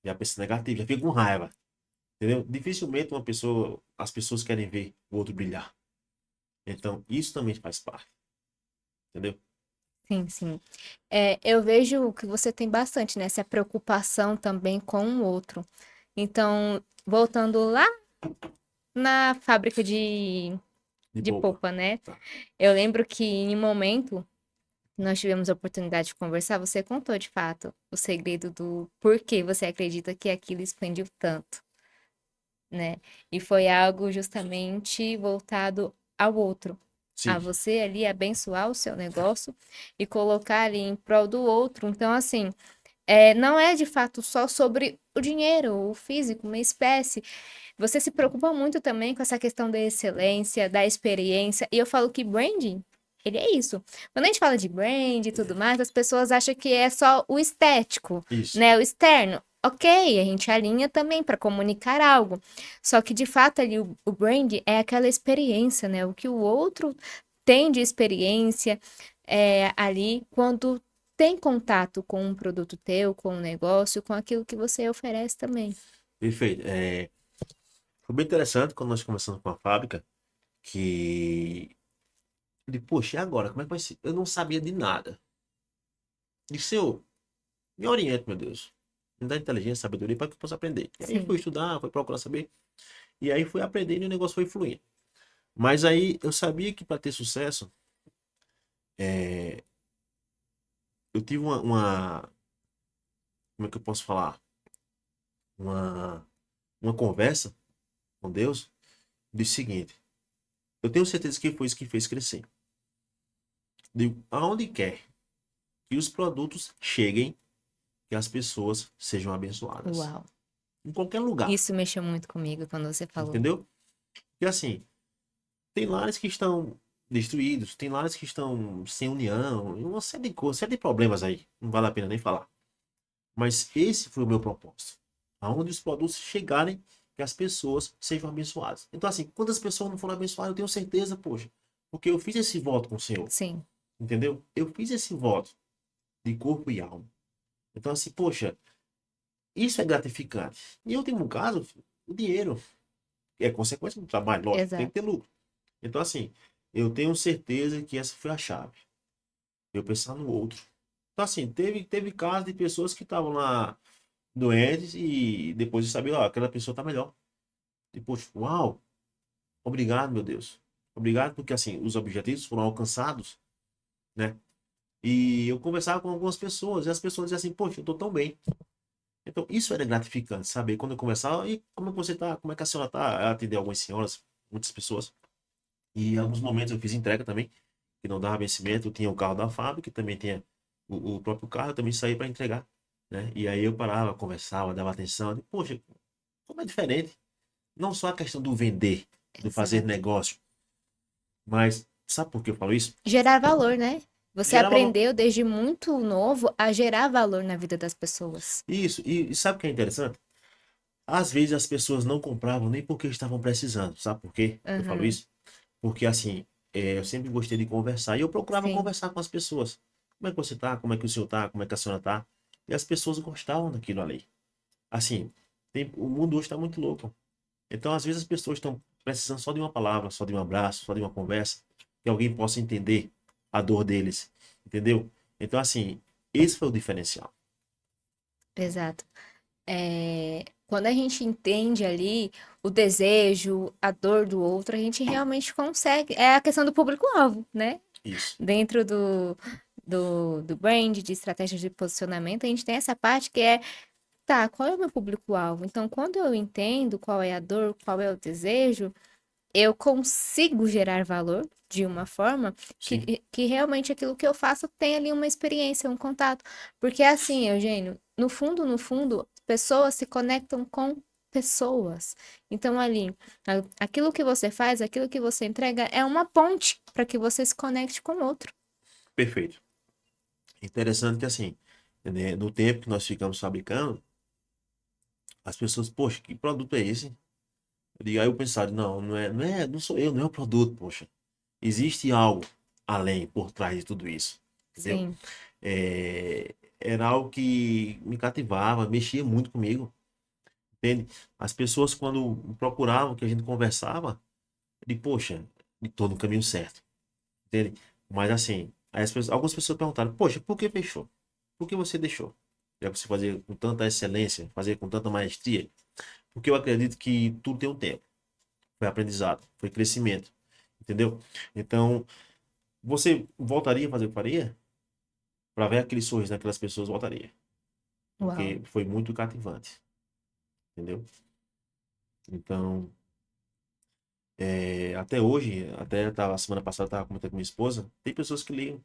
já pensa negativo, já fica com raiva, entendeu? Dificilmente as pessoas querem ver o outro brilhar. Então, isso também faz parte, entendeu? Sim, sim. Eu vejo que você tem bastante, né? Essa preocupação também com o outro. Então, voltando lá na fábrica De de boa. polpa, né? Tá. Eu lembro que em um momento nós tivemos a oportunidade de conversar, você contou de fato o segredo do porquê você acredita que aquilo expandiu tanto, né? E foi algo justamente voltado ao outro, a Sim, você ali abençoar o seu negócio e colocar ali em prol do outro. Então, assim, não é de fato só sobre o dinheiro, o físico, uma espécie. Você se preocupa muito também com essa questão da excelência, da experiência. E eu falo que branding. ele é isso. Quando a gente fala de brand e tudo mais, as pessoas acham que é só o estético, Isso. né? O externo. Ok, a gente alinha também para comunicar algo. Só que de fato ali o brand é aquela experiência, né? O que o outro tem de experiência ali quando tem contato com um produto teu, com um negócio, com aquilo que você oferece também. Perfeito. Foi bem interessante quando nós começamos com a fábrica, que eu disse, poxa, e agora? Como é que vai ser? Eu não sabia de nada. Disse, Senhor, me oriente, meu Deus. Me dá inteligência, sabedoria para que eu possa aprender. E aí fui Sim, estudar, fui procurar saber. E aí fui aprendendo e o negócio foi fluindo. Mas aí eu sabia que para ter sucesso, é, eu tive como é que eu posso falar? Uma, uma conversa com Deus do seguinte: eu tenho certeza que foi isso que fez crescer. Digo, aonde quer que os produtos cheguem, que as pessoas sejam abençoadas. uau. Em qualquer lugar, Isso mexeu muito comigo quando você falou. entendeu? Porque assim, tem lares que estão destruídos, tem lares que estão sem união, e uma série de coisas, série de problemas aí. Não vale a pena nem falar. Mas esse foi o meu propósito. Aonde os produtos chegarem, que as pessoas sejam abençoadas. Então, assim, quando as pessoas não forem abençoadas, eu tenho certeza, poxa, porque eu fiz esse voto com o Senhor, Sim, entendeu? Eu fiz esse voto de corpo e alma. Então, assim, poxa, isso é gratificante. E eu tenho um caso, o dinheiro é consequência do trabalho, lógico, tem que ter exato. lucro. Então, assim, eu tenho certeza que essa foi a chave. Eu pensar no outro. Então, assim, teve casos de pessoas que estavam lá doentes e depois de saber, ó, aquela pessoa tá melhor. Depois, uau, obrigado, meu Deus. Obrigado porque, assim, os objetivos foram alcançados, né? E eu conversava com algumas pessoas e as pessoas diziam assim, poxa, eu tô tão bem. Então, isso era gratificante, saber quando eu conversava, e como é que você tá? Como é que a senhora tá? Eu atendi algumas senhoras, muitas pessoas. E em alguns momentos eu fiz entrega também, que não dava vencimento. Eu tinha o carro da fábrica, que também tinha o próprio carro, eu também saía para entregar, né? E aí eu parava, conversava, dava atenção. Eu digo, poxa, como é diferente. Não só a questão do vender, do fazer Exato. negócio, mas sabe por que eu falo isso? Gerar valor, né? Você Gerar valor. aprendeu desde muito novo a gerar valor na vida das pessoas. Isso, e sabe o que é interessante? Às vezes as pessoas não compravam nem porque estavam precisando. Sabe por quê que eu falo Uhum, isso? Porque assim, eu sempre gostei de conversar e eu procurava sim, conversar com as pessoas. Como é que você tá? Como é que o senhor tá? Como é que a senhora tá? E as pessoas gostavam daquilo ali. Assim, o mundo hoje está muito louco. Então, às vezes as pessoas estão precisando só de uma palavra, só de um abraço, só de uma conversa, que alguém possa entender a dor deles, entendeu? Então, assim, esse foi o diferencial. exato. Quando a gente entende ali o desejo, a dor do outro, a gente realmente consegue. É a questão do público-alvo, né? Isso. Dentro do brand, de estratégias de posicionamento, a gente tem essa parte que é, tá, qual é o meu público-alvo? Então, quando eu entendo qual é a dor, qual é o desejo, eu consigo gerar valor de uma forma Sim, que realmente aquilo que eu faço tem ali uma experiência, um contato. Porque assim, Eugênio, no fundo, pessoas se conectam com pessoas. Então, ali, aquilo que você faz, aquilo que você entrega é uma ponte para que você se conecte com o outro. perfeito. Interessante que, assim, né, no tempo que nós ficamos fabricando, as pessoas, poxa, que produto é esse? Aí eu pensava, não, não sou eu, não é o produto, poxa. Existe algo além, por trás de tudo isso, entendeu? Sim, Era algo que me cativava, mexia muito comigo, entende? As pessoas, quando procuravam, que a gente conversava, de poxa, estou no caminho certo, entende? Mas assim, algumas pessoas perguntaram, poxa, por que fechou? Por que você deixou? Já que você fazer com tanta excelência, fazer com tanta maestria, porque eu acredito que tudo tem um tempo. Foi aprendizado, foi crescimento, entendeu? Então, você voltaria a fazer o que faria? Para ver aquele sorriso daquelas pessoas, voltaria. uau. Porque foi muito cativante, entendeu? Então, até hoje, até tava, semana passada eu tava comentando com minha esposa, tem pessoas que ligam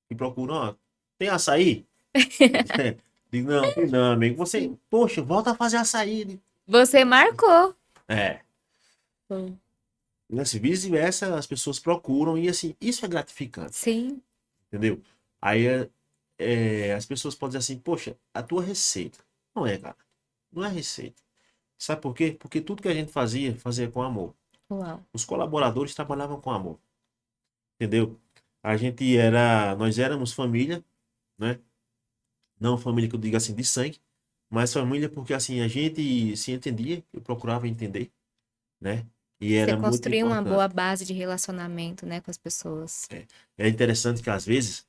e procuram, ó, tem açaí? Digo, não, tem não, amigo. Você, poxa, volta a fazer açaí. Você marcou. É, né, assim, vice-versa, as pessoas procuram e assim, isso é gratificante, Sim, entendeu? Aí as pessoas podem dizer assim, poxa, a tua receita. Não é, cara. Não é receita. Sabe por quê? Porque tudo que a gente fazia com amor. uau. Os colaboradores trabalhavam com amor, entendeu? Nós éramos família, né? Não família que eu diga assim de sangue, mas família porque assim a gente se entendia, eu procurava entender, né? E Você era muito construir uma boa importante. base de relacionamento, né, com as pessoas. É, é interessante que às vezes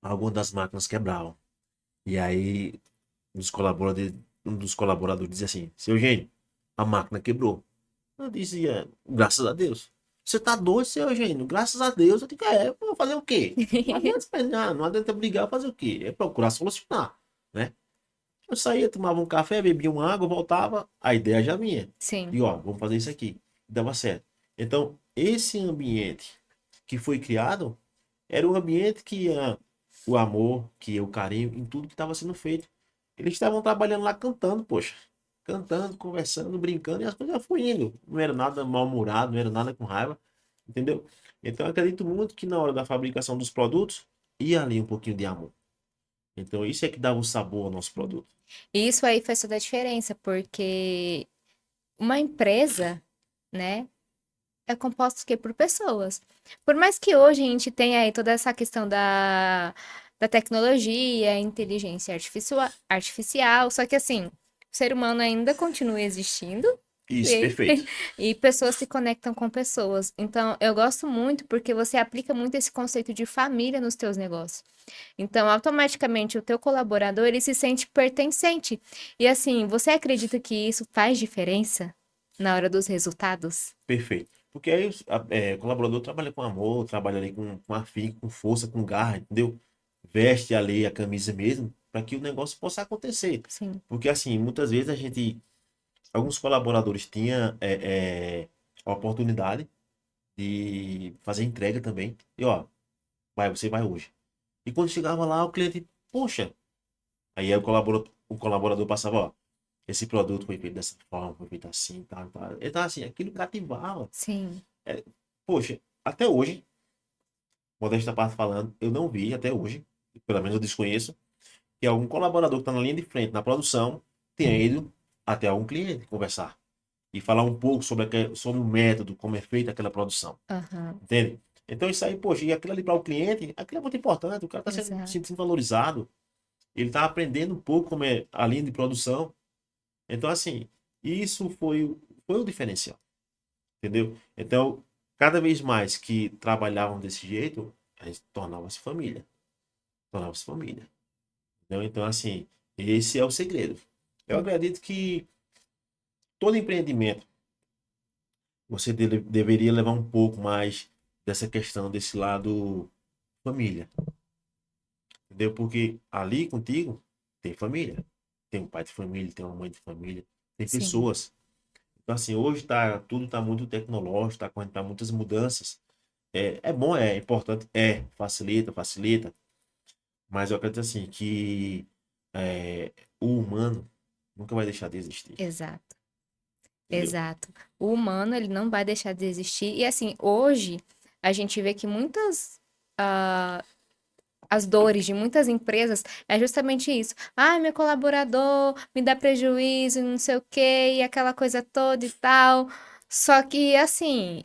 algumas das máquinas quebravam. E aí um dos colaboradores dizia assim, seu Eugênio, a máquina quebrou. Eu dizia, graças a Deus. Você tá doido, seu Eugênio? Graças a Deus. Eu digo, eu vou fazer o quê? Não adianta esperar, não adianta brigar, fazer o quê? É procurar solucionar, né? Eu saía, tomava um café, bebia uma água, voltava, a ideia já vinha. Sim, E ó, vamos fazer isso aqui. Dava certo. Então, esse ambiente que foi criado era um ambiente que o amor, que o carinho em tudo que estava sendo feito. Eles estavam trabalhando lá cantando, poxa. Cantando, conversando, brincando, e as coisas foram indo. Não era nada mal-humorado, não era nada com raiva, entendeu? Então, eu acredito muito que na hora da fabricação dos produtos, ia ali um pouquinho de amor. Então, isso é que dava o sabor ao nosso produto. e isso aí faz toda a diferença, porque uma empresa, né, é composto o quê? Por pessoas. Por mais que hoje a gente tenha aí toda essa questão da tecnologia, inteligência artificial, só que assim, o ser humano ainda continua existindo Isso, e, perfeito. e pessoas se conectam com pessoas. Então, eu gosto muito porque você aplica muito esse conceito de família nos teus negócios. Então, automaticamente, o teu colaborador, ele se sente pertencente. E assim, você acredita que isso faz diferença na hora dos resultados? Perfeito. Porque aí o colaborador trabalha com amor, trabalha ali com afinco, com força, com garra, entendeu? Veste ali a camisa mesmo, para que o negócio possa acontecer. Sim. Porque assim, muitas vezes alguns colaboradores tinham a oportunidade de fazer entrega também. E ó, você vai hoje. E quando chegava lá, o cliente, poxa, aí o colaborador passava, ó, esse produto foi feito dessa forma, foi feito assim, tal, tal. Ele tava assim, aquilo cativava. Sim. É, poxa, até hoje, modéstia à parte falando, eu não vi até hoje, pelo menos eu desconheço, que algum colaborador que está na linha de frente, na produção, tenha ido até algum cliente conversar e falar um pouco sobre o método, como é feita aquela produção. Aham. Entende? Então isso aí, poxa, e aquilo ali para o cliente, aquilo é muito importante, o cara está sendo, se Exato. sentindo valorizado, ele está aprendendo um pouco como é a linha de produção. Então, assim, isso foi o diferencial. Entendeu? Então, cada vez mais que trabalhavam desse jeito, a gente tornava-se família. Tornava-se família. Entendeu? Então, assim, esse é o segredo. Eu Sim. acredito que todo empreendimento você deveria levar um pouco mais dessa questão, desse lado família. Entendeu? Porque ali contigo tem família. Tem um pai de família, tem uma mãe de família, tem Sim. pessoas. Então, assim, hoje tudo tá muito tecnológico, tá muitas mudanças. É bom, é importante, facilita, facilita, mas eu acredito assim que é, o humano nunca vai deixar de existir, Exato. entendeu? Exato. O humano, ele não vai deixar de existir. E assim, hoje, a gente vê que muitas. As dores de muitas empresas é justamente isso. Ah, meu colaborador me dá prejuízo, não sei o quê, e aquela coisa toda e tal. Só que, assim,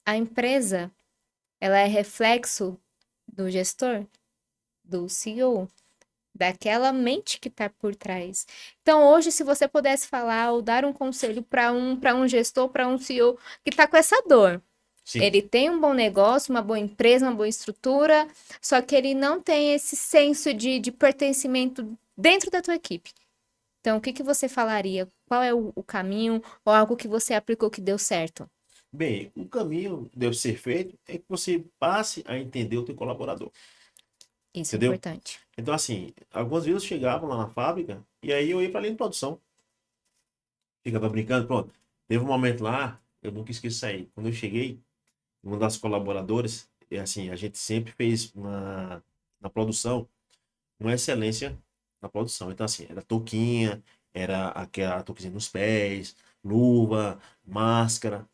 a empresa, ela é reflexo do gestor, do CEO, daquela mente que está por trás. Então, hoje, se você pudesse falar ou dar um conselho para um gestor, para um CEO que está com essa dor, Sim. ele tem um bom negócio, uma boa empresa, uma boa estrutura, só que ele não tem esse senso de pertencimento dentro da tua equipe. Então, o que que você falaria? Qual é o caminho ou algo que você aplicou que deu certo? Bem, o caminho deve ser feito é que você passe a entender o teu colaborador, Isso é entendeu? importante. Então, assim, algumas vezes eu chegava lá na fábrica e aí eu ia para a linha de produção, ficava brincando, pronto. Teve um momento lá, eu nunca esqueço isso aí. Quando eu cheguei, uma das colaboradoras, e assim, a gente sempre fez na produção uma excelência na produção. Então, assim, era touquinha, era aquela touquinha nos pés, luva, máscara.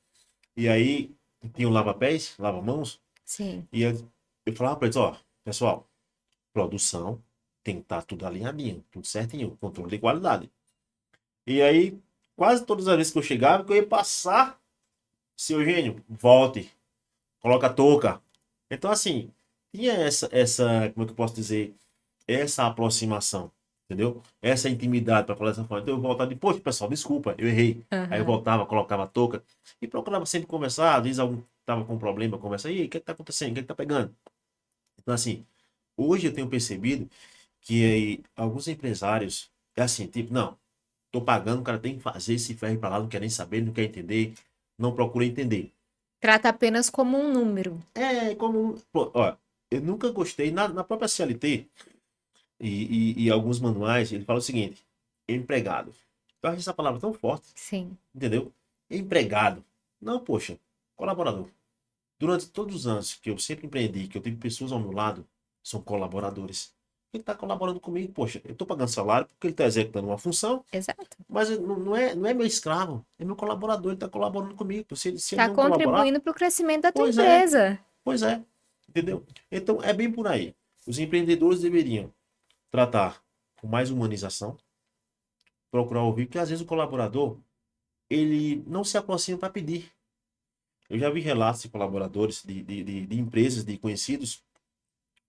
E aí tinha o lava-pés, lava-mãos, Sim. e eu falava para eles, ó, pessoal, produção tem que estar tudo alinhadinho, tudo certinho, controle de qualidade. E aí, quase todas as vezes que eu chegava, que eu ia passar, seu Eugênio, volte, coloca a touca. Então, assim, tinha como é que eu posso dizer, essa aproximação, entendeu? Essa intimidade para falar dessa forma. Então eu voltava de, poxa, pessoal, desculpa, eu errei. Aí eu Aham. voltava, colocava a touca e procurava sempre conversar. Às vezes algum tava com problema, conversa, e aí, o que é que tá acontecendo? O que é que tá pegando? Então, assim, hoje eu tenho percebido que alguns empresários, é assim, tipo, não, tô pagando, o cara tem que fazer esse ferro para lá, não quer nem saber, não quer entender, não procura entender. Trata apenas como um número. É como, pô, ó, eu nunca gostei, na própria CLT e alguns manuais, ele fala o seguinte, empregado. Eu acho essa palavra tão forte, Sim, entendeu? Empregado. Não, poxa, colaborador. Durante todos os anos que eu sempre empreendi, que eu tive pessoas ao meu lado, são colaboradores. Ele está colaborando comigo, poxa, eu estou pagando salário porque ele está executando uma função, exato. mas não é meu escravo, é meu colaborador, ele está colaborando comigo. Se ele Está não colaborar, contribuindo para o crescimento da tua pois é, empresa. pois é, entendeu? Então é bem por aí. Os empreendedores deveriam tratar com mais humanização, procurar ouvir, porque às vezes o colaborador, ele não se aproxima para pedir. Eu já vi relatos de colaboradores de empresas, de conhecidos.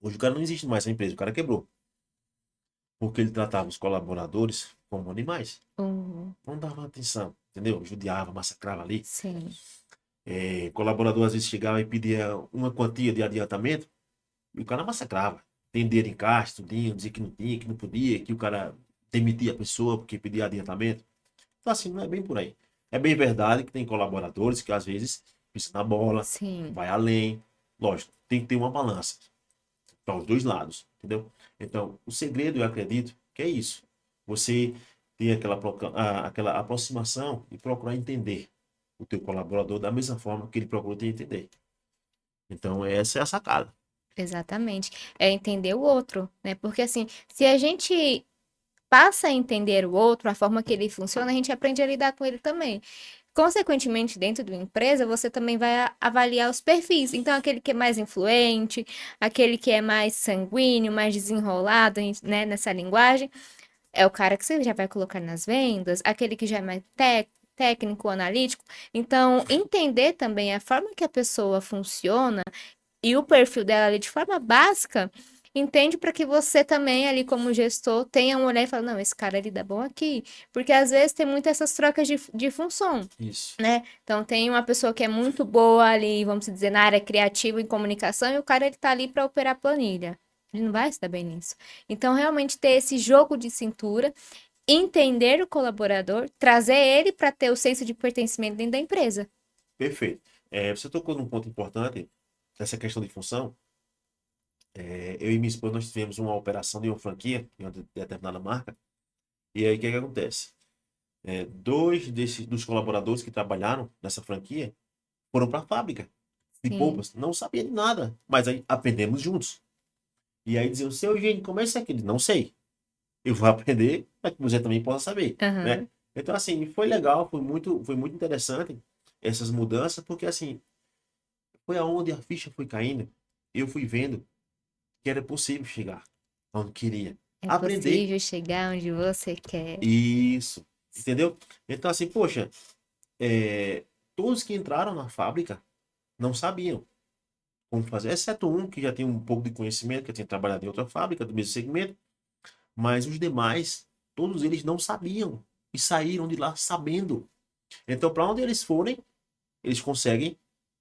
Hoje o cara não existe mais essa empresa, o cara quebrou. Porque ele tratava os colaboradores como animais. Uhum. Não dava atenção, entendeu? Judiava, massacrava ali. Sim, Colaborador às vezes chegava e pedia uma quantia de adiantamento e o cara massacrava. Tem dinheiro em caixa, tudinho, dizia que não tinha, que não podia, que o cara demitia a pessoa porque pedia adiantamento. Então assim, não é bem por aí. É bem verdade que tem colaboradores que às vezes pisam na bola, sim, vai além. Lógico, tem que ter uma balança para os dois lados, entendeu? Então, o segredo, eu acredito, que é isso. Você ter aquela aproximação e procurar entender o teu colaborador da mesma forma que ele procura te entender. Então, essa é a sacada. exatamente. É entender o outro, né? Porque assim, se a gente passa a entender o outro, a forma que ele funciona, a gente aprende a lidar com ele também. Consequentemente, dentro de uma empresa, você também vai avaliar os perfis. Então, aquele que é mais influente, aquele que é mais sanguíneo, mais desenrolado, né, nessa linguagem, é o cara que você já vai colocar nas vendas, aquele que já é mais técnico, analítico. Então, entender também a forma que a pessoa funciona e o perfil dela ali de forma básica, entende para que você também, ali como gestor, tenha um olhar e fala, não, esse cara ele dá bom aqui. Porque às vezes tem muitas essas trocas de função, Isso. né? Então tem uma pessoa que é muito boa ali, vamos dizer, na área criativa e comunicação, e o cara ele tá ali para operar planilha. Ele não vai se dar bem nisso. Então, realmente ter esse jogo de cintura, entender o colaborador, trazer ele para ter o senso de pertencimento dentro da empresa. Perfeito. Você tocou num ponto importante, essa questão de função. Eu e minha esposa, nós tivemos uma operação de uma franquia, em uma determinada marca. E aí, o que que acontece? Dois dos colaboradores que trabalharam nessa franquia foram para a fábrica de Sim. polpas. Não sabia de nada, mas aí aprendemos juntos. E aí diziam, seu Eugênio, como é isso aqui? Não sei. Eu vou aprender para que você também possa saber, né? Aham. Então, assim, foi legal, foi muito interessante essas mudanças, porque, assim, foi aonde a ficha foi caindo. Eu fui vendo que era possível chegar onde queria. É Aprender possível chegar onde você quer. isso, entendeu? Então, assim, poxa, é, todos que entraram na fábrica não sabiam como fazer, exceto um que já tinha um pouco de conhecimento, que tinha trabalhado em outra fábrica do mesmo segmento. Mas os demais, todos eles não sabiam e saíram de lá sabendo. Então, para onde eles forem, eles conseguem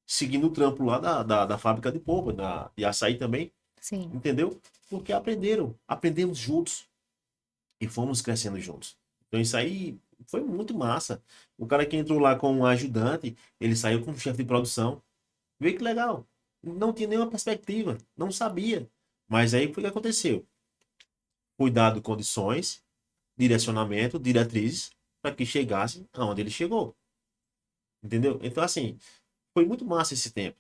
seguir no trampo lá da fábrica de polpa, de açaí também, Sim. entendeu? Porque aprenderam, aprendemos juntos e fomos crescendo juntos. Então, isso aí foi muito massa. O cara que entrou lá como ajudante, ele saiu como chefe de produção. Vê que legal. Não tinha nenhuma perspectiva, não sabia. Mas aí foi o que aconteceu. Foi dado condições, direcionamento, diretrizes, para que chegasse aonde ele chegou. Entendeu? Então, assim, foi muito massa esse tempo.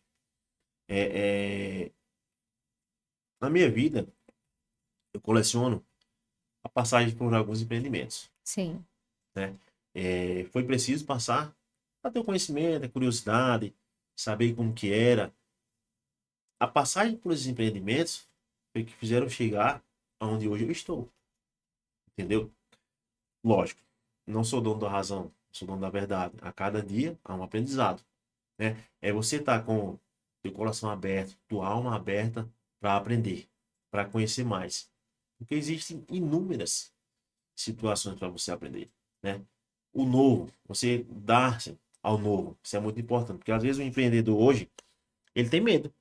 É, é, na minha vida, eu coleciono a passagem por alguns empreendimentos. Sim. Né? Foi preciso passar. para ter o conhecimento, a curiosidade, saber como que era. A passagem por esses empreendimentos foi que fizeram chegar aonde hoje eu estou, entendeu? Lógico, não sou dono da razão, sou dono da verdade. A cada dia há um aprendizado, né? É você estar com teu coração aberto, tua alma aberta para aprender, para conhecer mais. Porque existem inúmeras situações para você aprender, né? O novo, você dar-se ao novo, isso é muito importante, porque às vezes o empreendedor hoje, ele tem medo.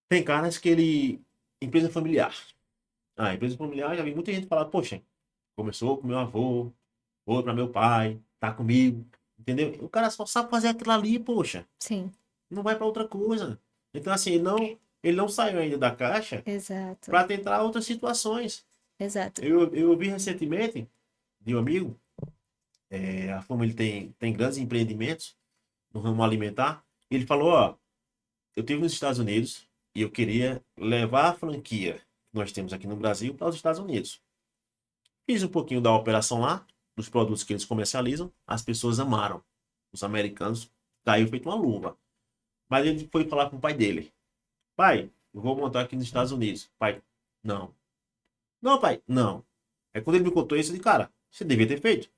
Tem caras que ele empresa familiar. Ah, empresa familiar, já vi muita gente falar, poxa, começou com meu avô, foi para meu pai, tá comigo, entendeu? O cara só sabe fazer aquilo ali, poxa, Sim, não vai para outra coisa. Então assim, ele não saiu ainda da caixa exato, para tentar outras situações. exato. Eu ouvi recentemente de um amigo, a Fama ele tem grandes empreendimentos no ramo alimentar. Ele falou, ó, eu estive nos Estados Unidos e eu queria levar a franquia que nós temos aqui no Brasil para os Estados Unidos. Fiz um pouquinho da operação lá, dos produtos que eles comercializam, as pessoas amaram. Os americanos caiu feito uma luva. Mas ele foi falar com o pai dele. Pai, eu vou montar aqui nos Estados Unidos. Pai, não. Não, pai, não. É quando ele me contou isso, eu disse, cara, você devia ter feito.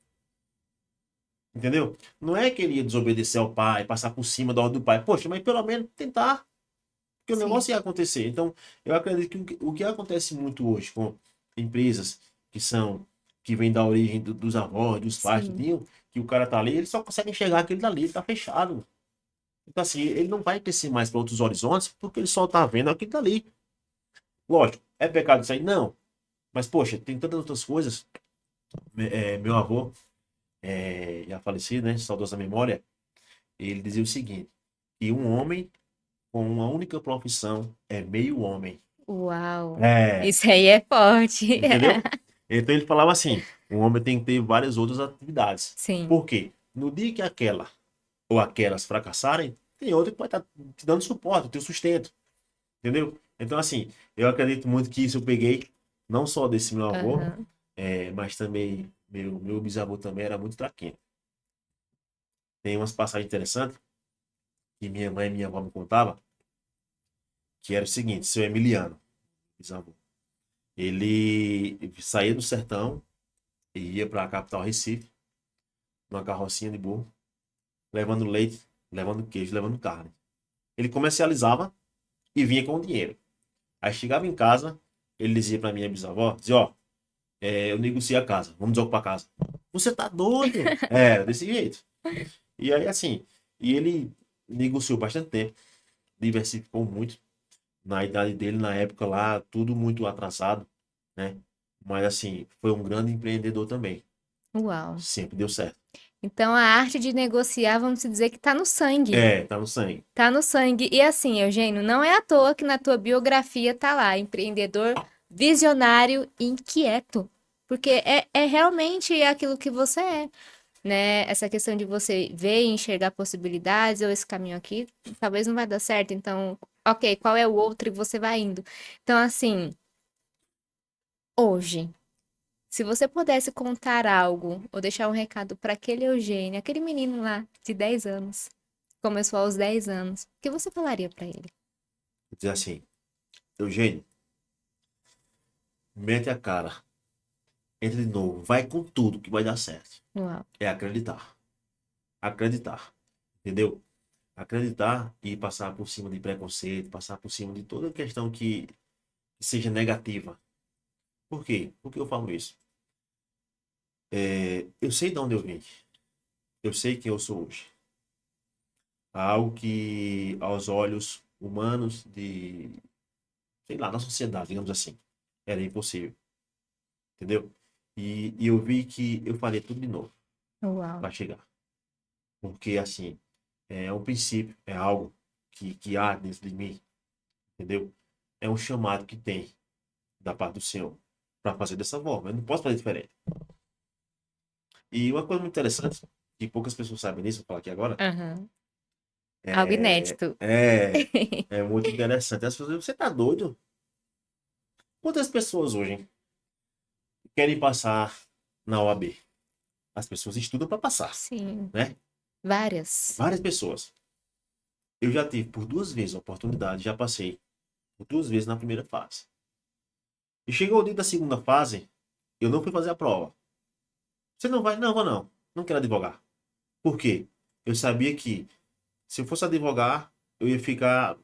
Entendeu? Não é que ele ia desobedecer ao pai, passar por cima da ordem do pai. Poxa, mas pelo menos tentar, porque o Sim, negócio ia acontecer. Então, eu acredito que o que acontece muito hoje com empresas que são, que vêm da origem dos avós, dos pais, sim. tudinho, que o cara tá ali, ele só consegue enxergar aquele dali, ele tá fechado. Então, assim, ele não vai crescer mais para outros horizontes, porque ele só tá vendo aquilo dali. Lógico, é pecado isso aí? Não. Mas, poxa, tem tantas outras coisas. Meu avô, já falecido, né? Saudosa memória, ele dizia o seguinte: que um homem com uma única profissão é meio homem. Uau, É, isso aí é forte. entendeu? Então ele falava assim: um homem tem que ter várias outras atividades. Sim, Por quê? No dia que aquela ou aquelas fracassarem, tem outra que vai estar te dando suporte, teu sustento. Entendeu? Então, assim, eu acredito muito que isso eu peguei, não só desse meu avô, aham. mas também meu bisavô também era muito traquino. Tem umas passagens interessantes que minha mãe e minha avó me contavam, que era o seguinte: seu Emiliano, bisavô, ele saía do sertão e ia para a capital Recife, numa carrocinha de burro, levando leite, levando queijo, levando carne. Ele comercializava e vinha com o dinheiro. Aí chegava em casa, ele dizia para minha bisavó, dizia, ó, eu negociei a casa, vamos desocupar a casa. Você tá doido? É, desse jeito. E aí, assim, e ele negociou bastante tempo, diversificou muito. Na idade dele, na época lá, tudo muito atrasado, né? Mas, assim, foi um grande empreendedor também. Uau. Sempre deu certo. Então a arte de negociar, vamos dizer que tá no sangue. É, tá no sangue. Tá no sangue. E assim, Eugênio, não é à toa que na tua biografia tá lá, empreendedor, visionário, inquieto. Porque é realmente aquilo que você é, né? Essa questão de você ver e enxergar possibilidades, ou esse caminho aqui, talvez não vai dar certo, então, ok, qual é o outro e você vai indo. Então, assim, hoje, se você pudesse contar algo, ou deixar um recado para aquele Eugênio, aquele menino lá de 10 anos, começou aos 10 anos, o que você falaria para ele? Diz assim, Eugênio, mete a cara, entra de novo, vai com tudo que vai dar certo. Uau. É acreditar. Acreditar. Entendeu? Acreditar e passar por cima de preconceito, passar por cima de toda questão que seja negativa. Por quê? Por que eu falo isso? Eu sei de onde eu vim. Eu sei quem eu sou hoje. Algo que aos olhos humanos sei lá, da sociedade, digamos assim, era impossível. Entendeu? E eu vi que eu faria tudo de novo Uau. para chegar. Porque, assim, é um princípio, é algo que há dentro de mim, entendeu? É um chamado que tem da parte do Senhor para fazer dessa forma. Eu não posso fazer diferente. E uma coisa muito interessante, que poucas pessoas sabem disso, vou falar aqui agora, Aham. Algo é, inédito. é, é muito interessante. As pessoas, você tá doido? Quantas pessoas hoje querem passar na OAB? As pessoas estudam para passar, Sim, né? Várias. Várias pessoas. Eu já tive por 2 vezes a oportunidade, já passei por 2 vezes na primeira fase. E chegou o dia da segunda fase, eu não fui fazer a prova. Você não vai? Não, vou não. Não quero advogar. Por quê? Eu sabia que se eu fosse advogar, eu ia ficar.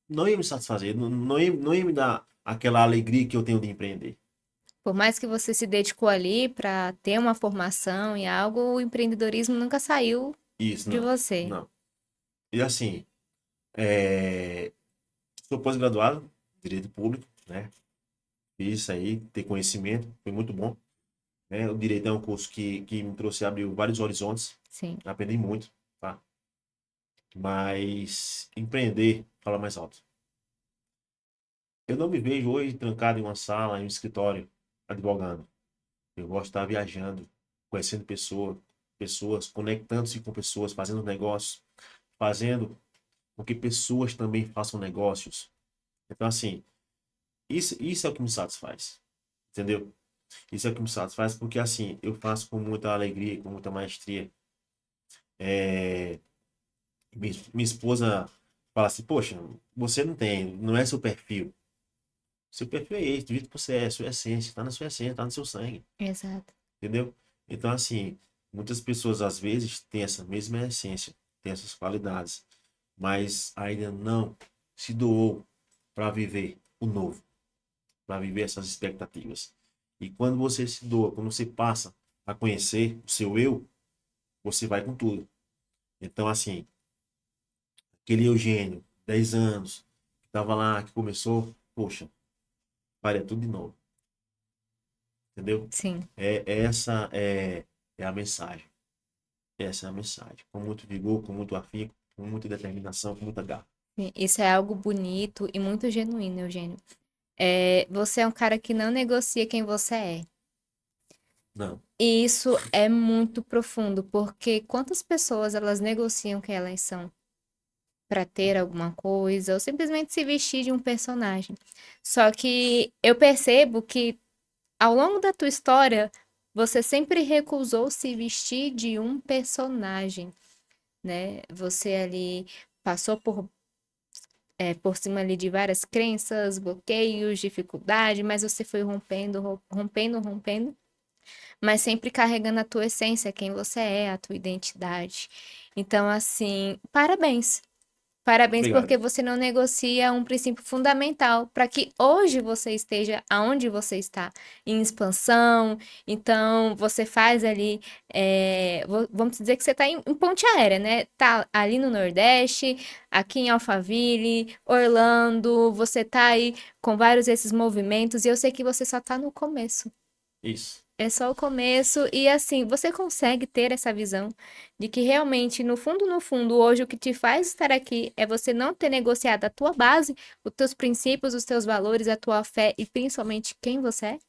Não ia me satisfazer, não ia me dar aquela alegria que eu tenho de empreender. Por mais que você se dedicou ali para ter uma formação e algo, o empreendedorismo nunca saiu Isso, de não. você. Não. E assim, é, sou pós-graduado em Direito Público, né? Fiz isso aí, ter conhecimento, foi muito bom. Né? O Direito é um curso que me trouxe, abriu vários horizontes, Sim, aprendi muito, tá? Mas empreender, fala mais alto. Eu não me vejo hoje trancado em uma sala, em um escritório, advogando. Eu gosto de estar viajando, conhecendo pessoas, conectando-se com pessoas, fazendo negócios, fazendo com que pessoas também façam negócios. Então, assim, isso é o que me satisfaz, entendeu? Isso é o que me satisfaz porque, assim, eu faço com muita alegria, com muita maestria. É, minha esposa fala assim, poxa, você não é seu perfil. Seu perfil é esse, do jeito que você é, sua essência, está na sua essência, está no seu sangue, exato. entendeu? Então, assim, muitas pessoas às vezes têm essa mesma essência, têm essas qualidades, mas ainda não se doou para viver o novo, para viver essas expectativas. E quando você se doa, quando você passa a conhecer o seu eu, você vai com tudo. Então, assim, aquele Eugênio, 10 anos, que estava lá, que começou, poxa, faria tudo de novo, entendeu? Sim. Essa é a mensagem. Essa é a mensagem. Com muito vigor, com muito afinco, com muita determinação, com muita garra. Sim, isso é algo bonito e muito genuíno, Eugênio. É, você é um cara que não negocia quem você é. Não, E isso é muito profundo, porque quantas pessoas elas negociam quem elas são para ter alguma coisa ou simplesmente se vestir de um personagem. Só que eu percebo que ao longo da tua história, você sempre recusou se vestir de um personagem, né? Você ali passou por cima ali de várias crenças, bloqueios, dificuldade, mas você foi rompendo, rompendo, rompendo, mas sempre carregando a tua essência, quem você é, a tua identidade. Então, assim, parabéns. Parabéns obrigado. porque você não negocia um princípio fundamental para que hoje você esteja aonde você está, em expansão. Então, você faz ali, vamos dizer que você está em Ponte Aérea, né? Tá ali no Nordeste, aqui em Alphaville, Orlando, você tá aí com vários desses movimentos e eu sei que você só tá no começo. Isso. É só o começo e assim, você consegue ter essa visão de que realmente, no fundo, hoje o que te faz estar aqui é você não ter negociado a tua base, os teus princípios, os teus valores, a tua fé e principalmente quem você é?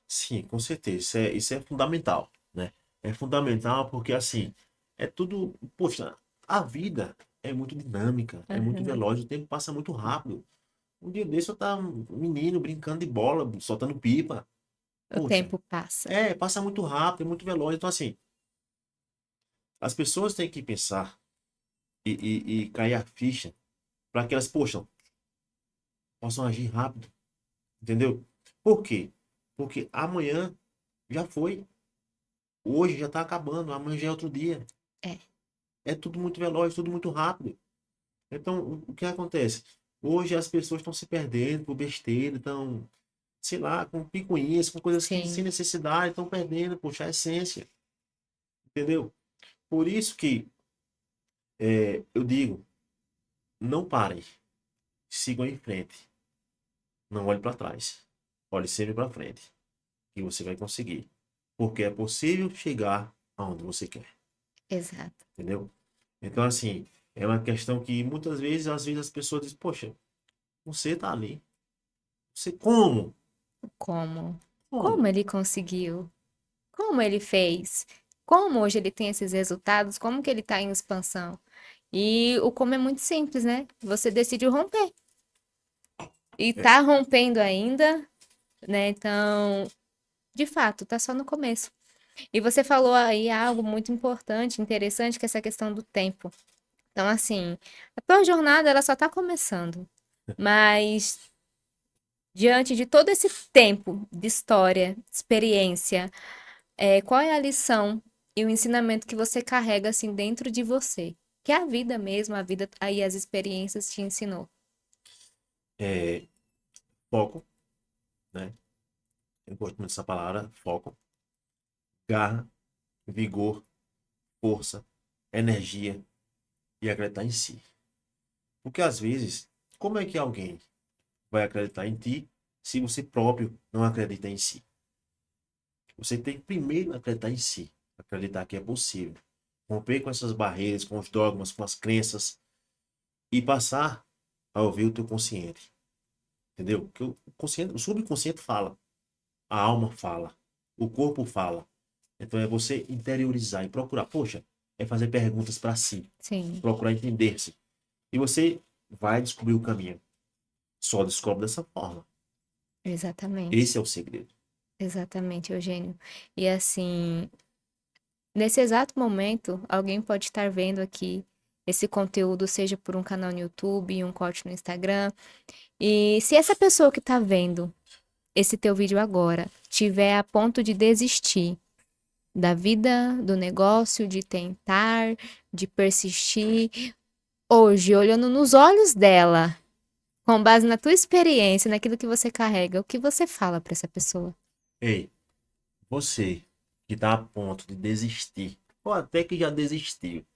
Sim, com certeza. Isso é fundamental, né? É fundamental porque, assim, é tudo. Poxa, a vida é muito dinâmica, é muito Aham. veloz, o tempo passa muito rápido. Um dia desse eu tava um menino brincando de bola, soltando pipa. O Poxa, tempo passa. passa muito rápido, é muito veloz. Então, assim, as pessoas têm que pensar e cair a ficha para que elas, poxa, possam agir rápido, entendeu? Por quê? Porque amanhã já foi, hoje já está acabando, amanhã já é outro dia. É, É tudo muito veloz, tudo muito rápido. Então, o que acontece? Hoje as pessoas estão se perdendo por besteira, estão, sei lá, com picuinhas, com coisas que sem sim, necessidade, estão perdendo, poxa, a essência, entendeu? Por isso que eu digo, não parem, sigam em frente, não olhe para trás, olhe sempre para frente, que você vai conseguir, porque é possível chegar aonde você quer, exato. entendeu? Então, assim, é uma questão que muitas vezes, às vezes as pessoas dizem, poxa, você tá ali, você como? Como? Como Como? ele conseguiu? Como ele fez? Como hoje ele tem esses resultados? Como que ele está em expansão? E o como é muito simples, né? Você decidiu romper. E É, tá rompendo ainda, né? Então, de fato, tá só no começo. E você falou aí algo muito importante, interessante, que é essa questão do tempo. Então, assim, a tua jornada ela só está começando, mas diante de todo esse tempo de história, de experiência, qual é a lição e o ensinamento que você carrega assim dentro de você? Que a vida mesmo, a vida aí as experiências te ensinou. É, foco, né? Eu gosto muito dessa palavra, foco, garra, vigor, força, energia e acreditar em si. Porque às vezes, como é que alguém vai acreditar em ti se você próprio não acredita em si? Você tem que primeiro acreditar em si, acreditar que é possível, romper com essas barreiras, com os dogmas, com as crenças e passar a ouvir o teu consciente, entendeu? Porque o consciente, o subconsciente fala, a alma fala, o corpo fala. Então é você interiorizar e procurar, poxa, é fazer perguntas para si, Sim, procurar entender-se. E você vai descobrir o caminho. Só descobre dessa forma. exatamente. Esse é o segredo. Exatamente, Eugênio. E assim, nesse exato momento, alguém pode estar vendo aqui esse conteúdo, seja por um canal no YouTube, um corte no Instagram. E se essa pessoa que está vendo esse teu vídeo agora tiver a ponto de desistir da vida, do negócio, de tentar, de persistir, hoje, olhando nos olhos dela, com base na tua experiência, naquilo que você carrega, o que você fala para essa pessoa? Ei, você que está a ponto de desistir, ou até que já desistiu,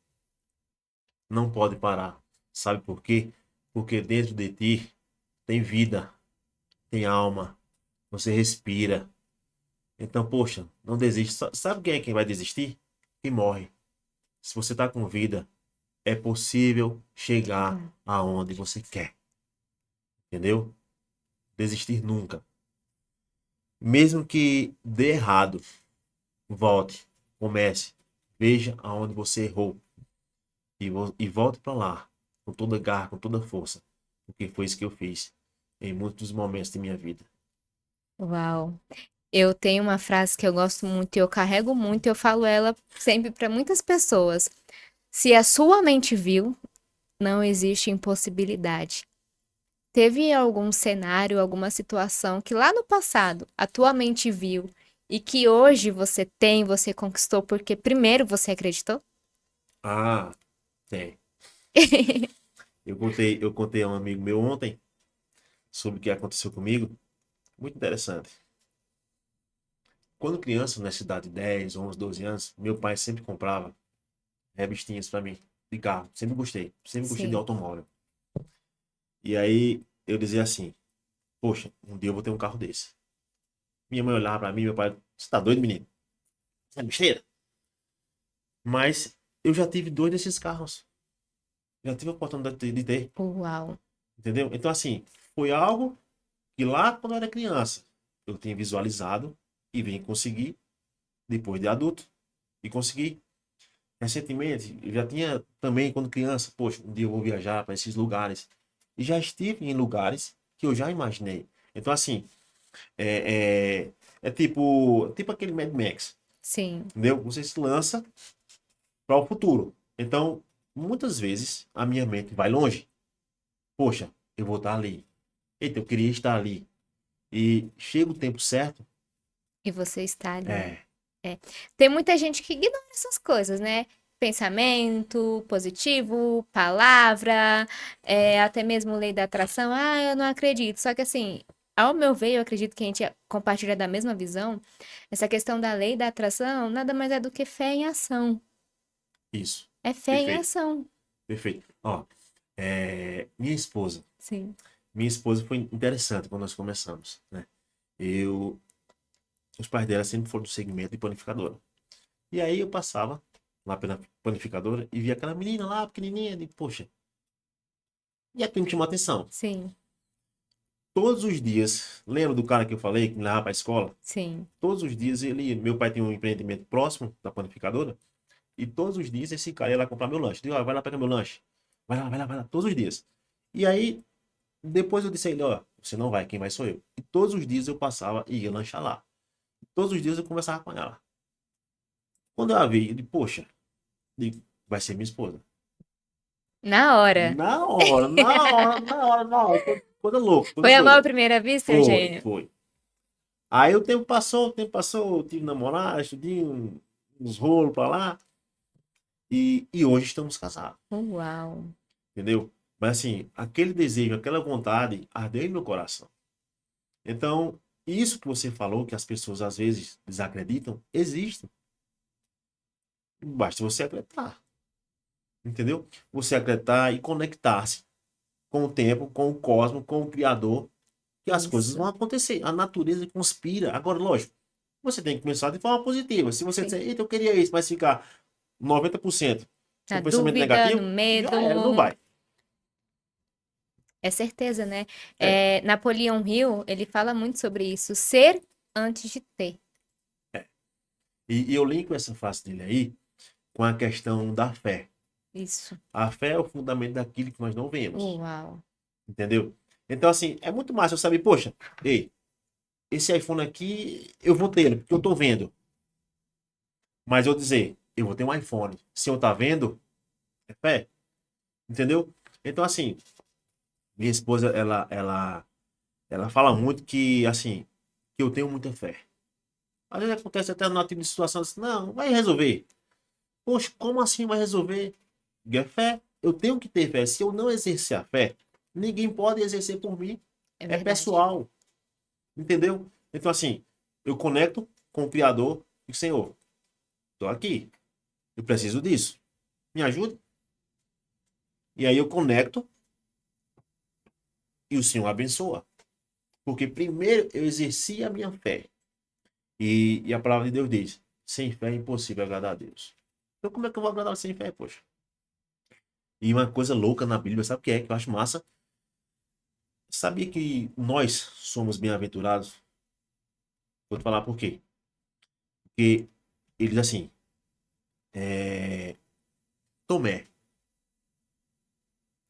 não pode parar. Sabe por quê? Porque dentro de ti tem vida, tem alma, você respira. Então, poxa, não desiste. Sabe quem é quem vai desistir? Quem morre. Se você está com vida, é possível chegar Chegar. aonde você quer. Entendeu? Desistir nunca. Mesmo que dê errado, volte, comece, veja aonde você errou e volte para lá com toda garra, com toda força, porque foi isso que eu fiz em muitos momentos de minha vida. Uau! Eu tenho uma frase que eu gosto muito e eu carrego muito, e eu falo ela sempre para muitas pessoas. Se a sua mente viu, não existe impossibilidade. Teve algum cenário, alguma situação que lá no passado a tua mente viu e que hoje você tem, você conquistou porque primeiro você acreditou? Ah, tem. Eu contei a um amigo meu ontem sobre o que aconteceu comigo. Muito interessante. Quando criança, na cidade de 10, 11, 12 anos, meu pai sempre comprava revistinhas para mim de carro. Sempre gostei de Sim. automóvel. E aí eu dizia assim: poxa, um dia eu vou ter um carro desse. Minha mãe olhava para mim, meu pai, você tá doido, menino? Isso é besteira. Mas eu já tive dois desses carros. Já tive a oportunidade de ter, Uau. entendeu? Então, assim, foi algo que lá quando eu era criança eu tinha visualizado e vim conseguir depois de adulto e consegui. Recentemente, eu já tinha também, quando criança, poxa, um dia eu vou viajar para esses lugares. E já estive em lugares que eu já imaginei. Então, assim, é, é, é tipo aquele Mad Max, Sim. entendeu? Você se lança para o futuro. Então, muitas vezes, a minha mente vai longe. Poxa, eu vou estar ali. Eita, eu queria estar ali. E chega o tempo certo. E você está ali. É, É. Tem muita gente que ignora essas coisas, né? Pensamento positivo, palavra, até mesmo lei da atração. Ah, eu não acredito. Só que assim, ao meu ver, eu acredito que a gente compartilha da mesma visão. Essa questão da lei da atração nada mais é do que fé em ação. isso. É fé em Perfeito, ação. perfeito. Ó, minha esposa. Sim, Minha esposa foi interessante quando nós começamos, né? Eu, os pais dela sempre foram do segmento de panificadora. E aí eu passava lá pela panificadora e via aquela menina lá, pequenininha, de poxa. E aquilo me chamou a atenção. sim, Todos os dias, lembra do cara que eu falei que me levava para a escola? sim. Todos os dias meu pai tinha um empreendimento próximo da panificadora e todos os dias esse cara ia lá comprar meu lanche. Eu digo, ó, vai lá pegar meu lanche. Vai lá, vai lá, vai lá, todos os dias. E aí, depois eu disse a ele, ó, você não vai, quem vai sou eu. E todos os dias eu passava e ia lanchar lá. Todos os dias eu conversava com ela. Quando eu a vi, eu disse, poxa, digo, vai ser minha esposa. Na hora. Na hora, na hora, na hora, na hora. Coisa louca, coisa Foi amor à doida. primeira vista, Foi, Eugênio? foi. Aí o tempo passou, eu tive namorado, estudei uns rolos pra lá. E hoje estamos casados, Uau. entendeu? Mas assim, aquele desejo, aquela vontade ardeu em meu coração. Então, isso que você falou, que as pessoas às vezes desacreditam, existe. Basta você acreditar, entendeu? Você acreditar e conectar-se com o tempo, com o cosmos, com o Criador, que as coisas vão Isso. acontecer. A natureza conspira. Agora, lógico, você tem que pensar de forma positiva. Se você Sim. disser, eita, eu queria isso, mas ficar 90% Na com pensamento dúvida, no negativo, já medo. era, não vai. É certeza, né? É, Napoleão Hill, ele fala muito sobre isso. Ser antes de ter. é. E eu linko essa frase dele aí com a questão da fé. Isso. A fé é o fundamento daquilo que nós não vemos, Uau. entendeu? Então, assim, é muito massa eu saber, poxa, ei, esse iPhone aqui, eu vou ter, porque eu tô vendo. Mas eu dizer, eu vou ter um iPhone, se eu tá vendo, é fé, entendeu? Então, assim, minha esposa, ela fala muito que, assim, que eu tenho muita fé. Às vezes acontece até no tipo de situação assim, não, vai resolver. Poxa, como assim vai resolver? É fé. Eu tenho que ter fé. Se eu não exercer a fé, ninguém pode exercer por mim. É É verdade. pessoal, entendeu? Então, assim, eu conecto com o Criador e Senhor, estou aqui. Eu preciso disso. Me ajude. E aí eu conecto e o Senhor abençoa. Porque primeiro eu exerci a minha fé. E a palavra de Deus diz: sem fé é impossível agradar a Deus. Então, como é que eu vou agradar sem fé, poxa? E uma coisa louca na Bíblia, sabe o que é? Que eu acho massa. Sabia que nós somos bem-aventurados? Vou te falar por quê. Porque ele diz assim: é, Tomé,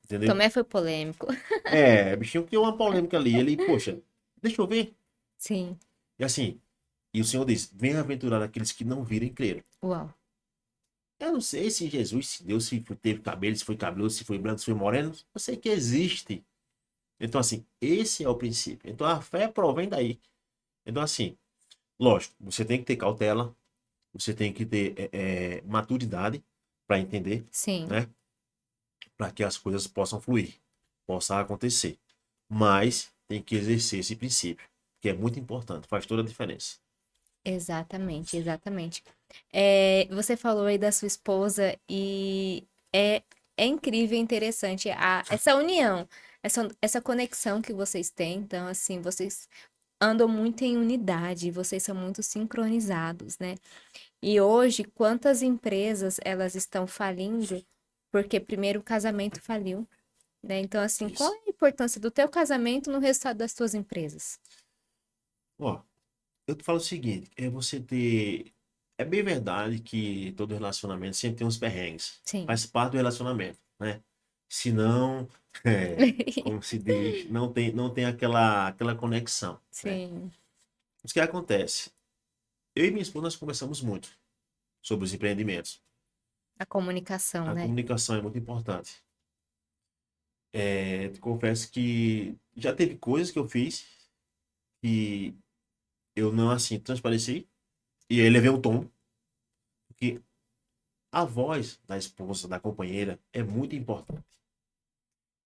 entendeu? Tomé foi polêmico. É, bichinho criou uma polêmica ali. Ele, poxa, deixa eu ver. Sim. E assim, e o Senhor diz: bem-aventurado aqueles que não viram e creram. Uau. Eu não sei se Jesus, se Deus, se teve cabelo, se foi cabeludo, se foi branco, se foi moreno. Eu sei que existe. Então, assim, esse é o princípio. Então, a fé provém daí. Então, assim, lógico, você tem que ter cautela, você tem que ter maturidade para entender, Sim. né? Para que as coisas possam fluir, possam acontecer. Mas tem que exercer esse princípio, que é muito importante, faz toda a diferença. Exatamente, exatamente. Você falou aí da sua esposa e é incrível e interessante essa união, essa conexão que vocês têm. Então, assim, vocês andam muito em unidade, vocês são muito sincronizados, né? E hoje, quantas empresas elas estão falindo porque primeiro o casamento faliu, né? Então, assim, qual Isso. é a importância do teu casamento no resultado das tuas empresas? Ó, eu te falo o seguinte, é você ter. É bem verdade que todo relacionamento sempre tem uns perrengues. Sim. Faz parte do relacionamento, né? Senão, é, como se diz, não tem aquela conexão, né? Sim, Mas o que acontece? Eu e minha esposa nós conversamos muito sobre os empreendimentos. a comunicação, A né? comunicação é muito importante. Te confesso que já teve coisas que eu fiz que eu não assim transpareci e aí levei um tom, porque a voz da esposa, da companheira é muito importante.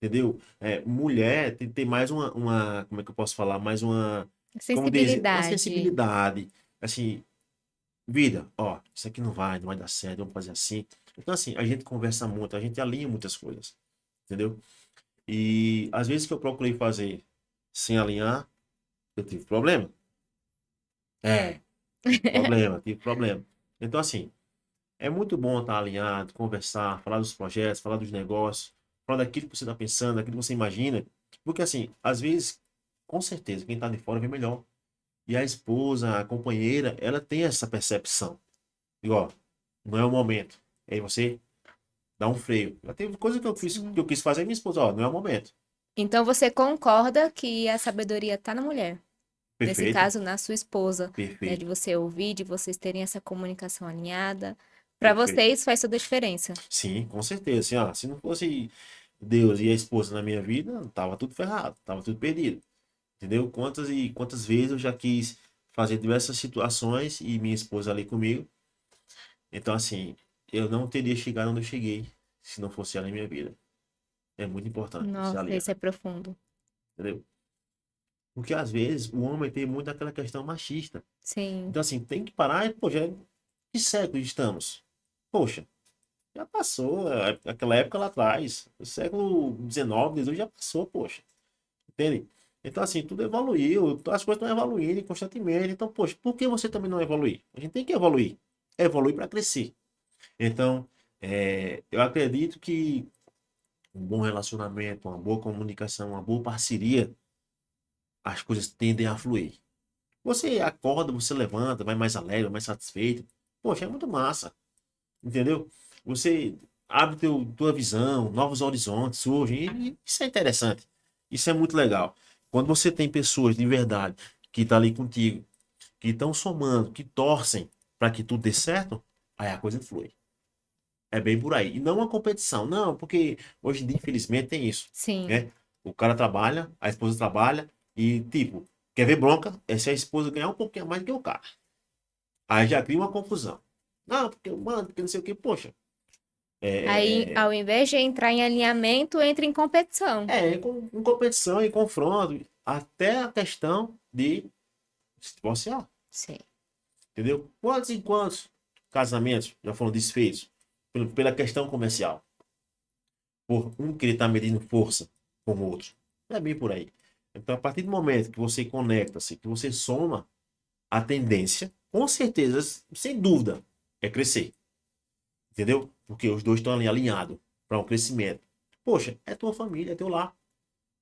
Entendeu? Mulher tem mais como é que eu posso falar? Mais como dizer, uma Sensibilidade. sensibilidade. Assim, vida, ó, isso aqui não vai dar certo, vamos fazer assim. Então, assim, a gente conversa muito, a gente alinha muitas coisas, entendeu? E às vezes que eu procurei fazer sem alinhar, eu tive problema. É. Tive problema. Então, assim, é muito bom estar alinhado, conversar, falar dos projetos, falar dos negócios, falar daquilo que você está pensando, daquilo que você imagina. Porque, assim, às vezes, com certeza, quem está de fora vê melhor. E a esposa, a companheira, ela tem essa percepção. Igual, não é o momento. Aí você dá um freio. Já teve coisa que eu fiz, que Sim. eu quis fazer, minha esposa, ó, não é o momento. Então você concorda que a sabedoria tá na mulher? Nesse Perfeito, caso, na sua esposa, né? De perfeito, você ouvir, de vocês terem essa comunicação alinhada. Para perfeito. vocês faz toda a diferença. Sim, com certeza. Assim, ó, se não fosse Deus e a esposa na minha vida, tava tudo ferrado, tava tudo perdido. Entendeu? Quantas e quantas vezes eu já quis fazer diversas situações e minha esposa ali comigo. Então, assim, eu não teria chegado onde eu cheguei se não fosse ela em minha vida. É muito importante se Nossa, aliar, isso é profundo. entendeu? Porque às vezes o homem tem muito aquela questão machista. Sim, Então, assim, tem que parar e, poxa, que século estamos? Poxa, já passou aquela época lá atrás. O século XIX, Jesus já passou, poxa. Entende? Então, assim, tudo evoluiu, as coisas estão evoluindo constantemente. Então, poxa, por que você também não evoluir? A gente tem que evoluir. Evoluir para crescer. Então, eu acredito que um bom relacionamento, uma boa comunicação, uma boa parceria, as coisas tendem a fluir. Você acorda, você levanta, vai mais alegre, mais satisfeito. Poxa, é muito massa, entendeu? Você abre tua visão, novos horizontes surgem, e isso é interessante. Isso é muito legal. Quando você tem pessoas de verdade que estão ali contigo, que estão somando, que torcem para que tudo dê certo, aí a coisa flui. É bem por aí. E não uma competição, não, porque hoje em dia, infelizmente, tem isso, sim. né? O cara trabalha, a esposa trabalha, e, tipo, quer ver bronca? É se a esposa ganhar um pouquinho a mais do que o cara. Aí já cria uma confusão. Não, porque eu mando, porque não sei o que. Poxa, Aí, é, ao invés de entrar em alinhamento, entra em competição. com competição e confronto, até a questão de se divorciar, Sim. entendeu? Quantos e quantos casamentos já foram desfeitos pela questão comercial? Por um querer estar medindo força com o outro. É bem por aí. Então, a partir do momento que você conecta-se, que você soma, a tendência, com certeza, sem dúvida, é crescer. Entendeu? Porque os dois estão ali alinhados para um crescimento. Poxa, é tua família, é teu lar.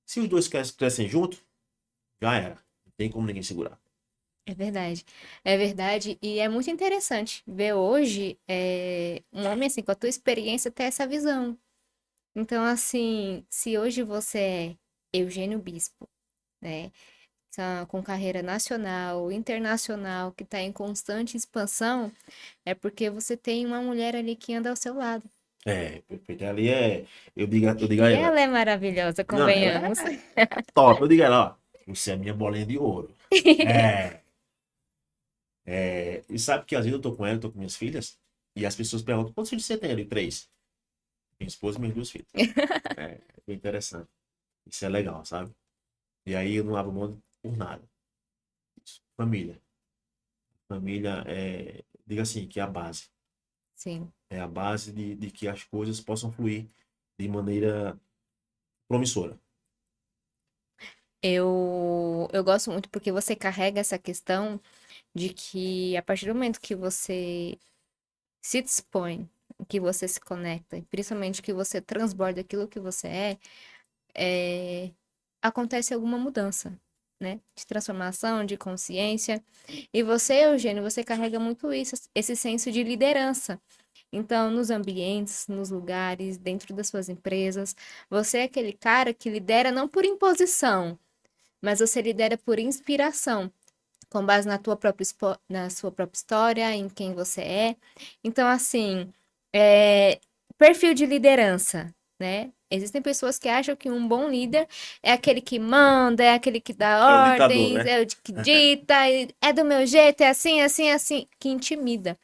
Se os dois crescem juntos, já era. Não tem como ninguém segurar. É verdade. É verdade. E é muito interessante ver hoje um homem assim, com a tua experiência, ter essa visão. Então, assim, se hoje você é Eugênio Bispo, né? Com carreira nacional, internacional, que está em constante expansão, é porque você tem uma mulher ali que anda ao seu lado. É, perfeito. Ali é. Eu digo a E ela. ela é maravilhosa, Não, ela convenhamos. é top. Eu digo a ela, ó. Você é minha bolinha de ouro. É. E sabe que às vezes eu tô com ela, tô com minhas filhas, e as pessoas perguntam: quantos filhos você tem ali? Três. Minha esposa e meus dois filhos. É bem interessante. Isso é legal, sabe? E aí eu não abro mão por nada. Isso. Família. Família diga assim, que é a base. Sim. É a base de que as coisas possam fluir de maneira promissora. Eu gosto muito porque você carrega essa questão de que a partir do momento que você se dispõe, que você se conecta, e principalmente que você transborda aquilo que você é, acontece alguma mudança, né? De transformação, de consciência. E você, Eugênio, você carrega muito isso, esse senso de liderança. Então, nos ambientes, nos lugares, dentro das suas empresas, você é aquele cara que lidera não por imposição, mas você lidera por inspiração, com base na tua própria, na sua própria história, em quem você é. Então, assim, é, perfil de liderança, né? Existem pessoas que acham que um bom líder é aquele que manda, é aquele que É o dá ditador, ordens, né? é o que dita, é do meu jeito, é assim, assim, assim, que intimida.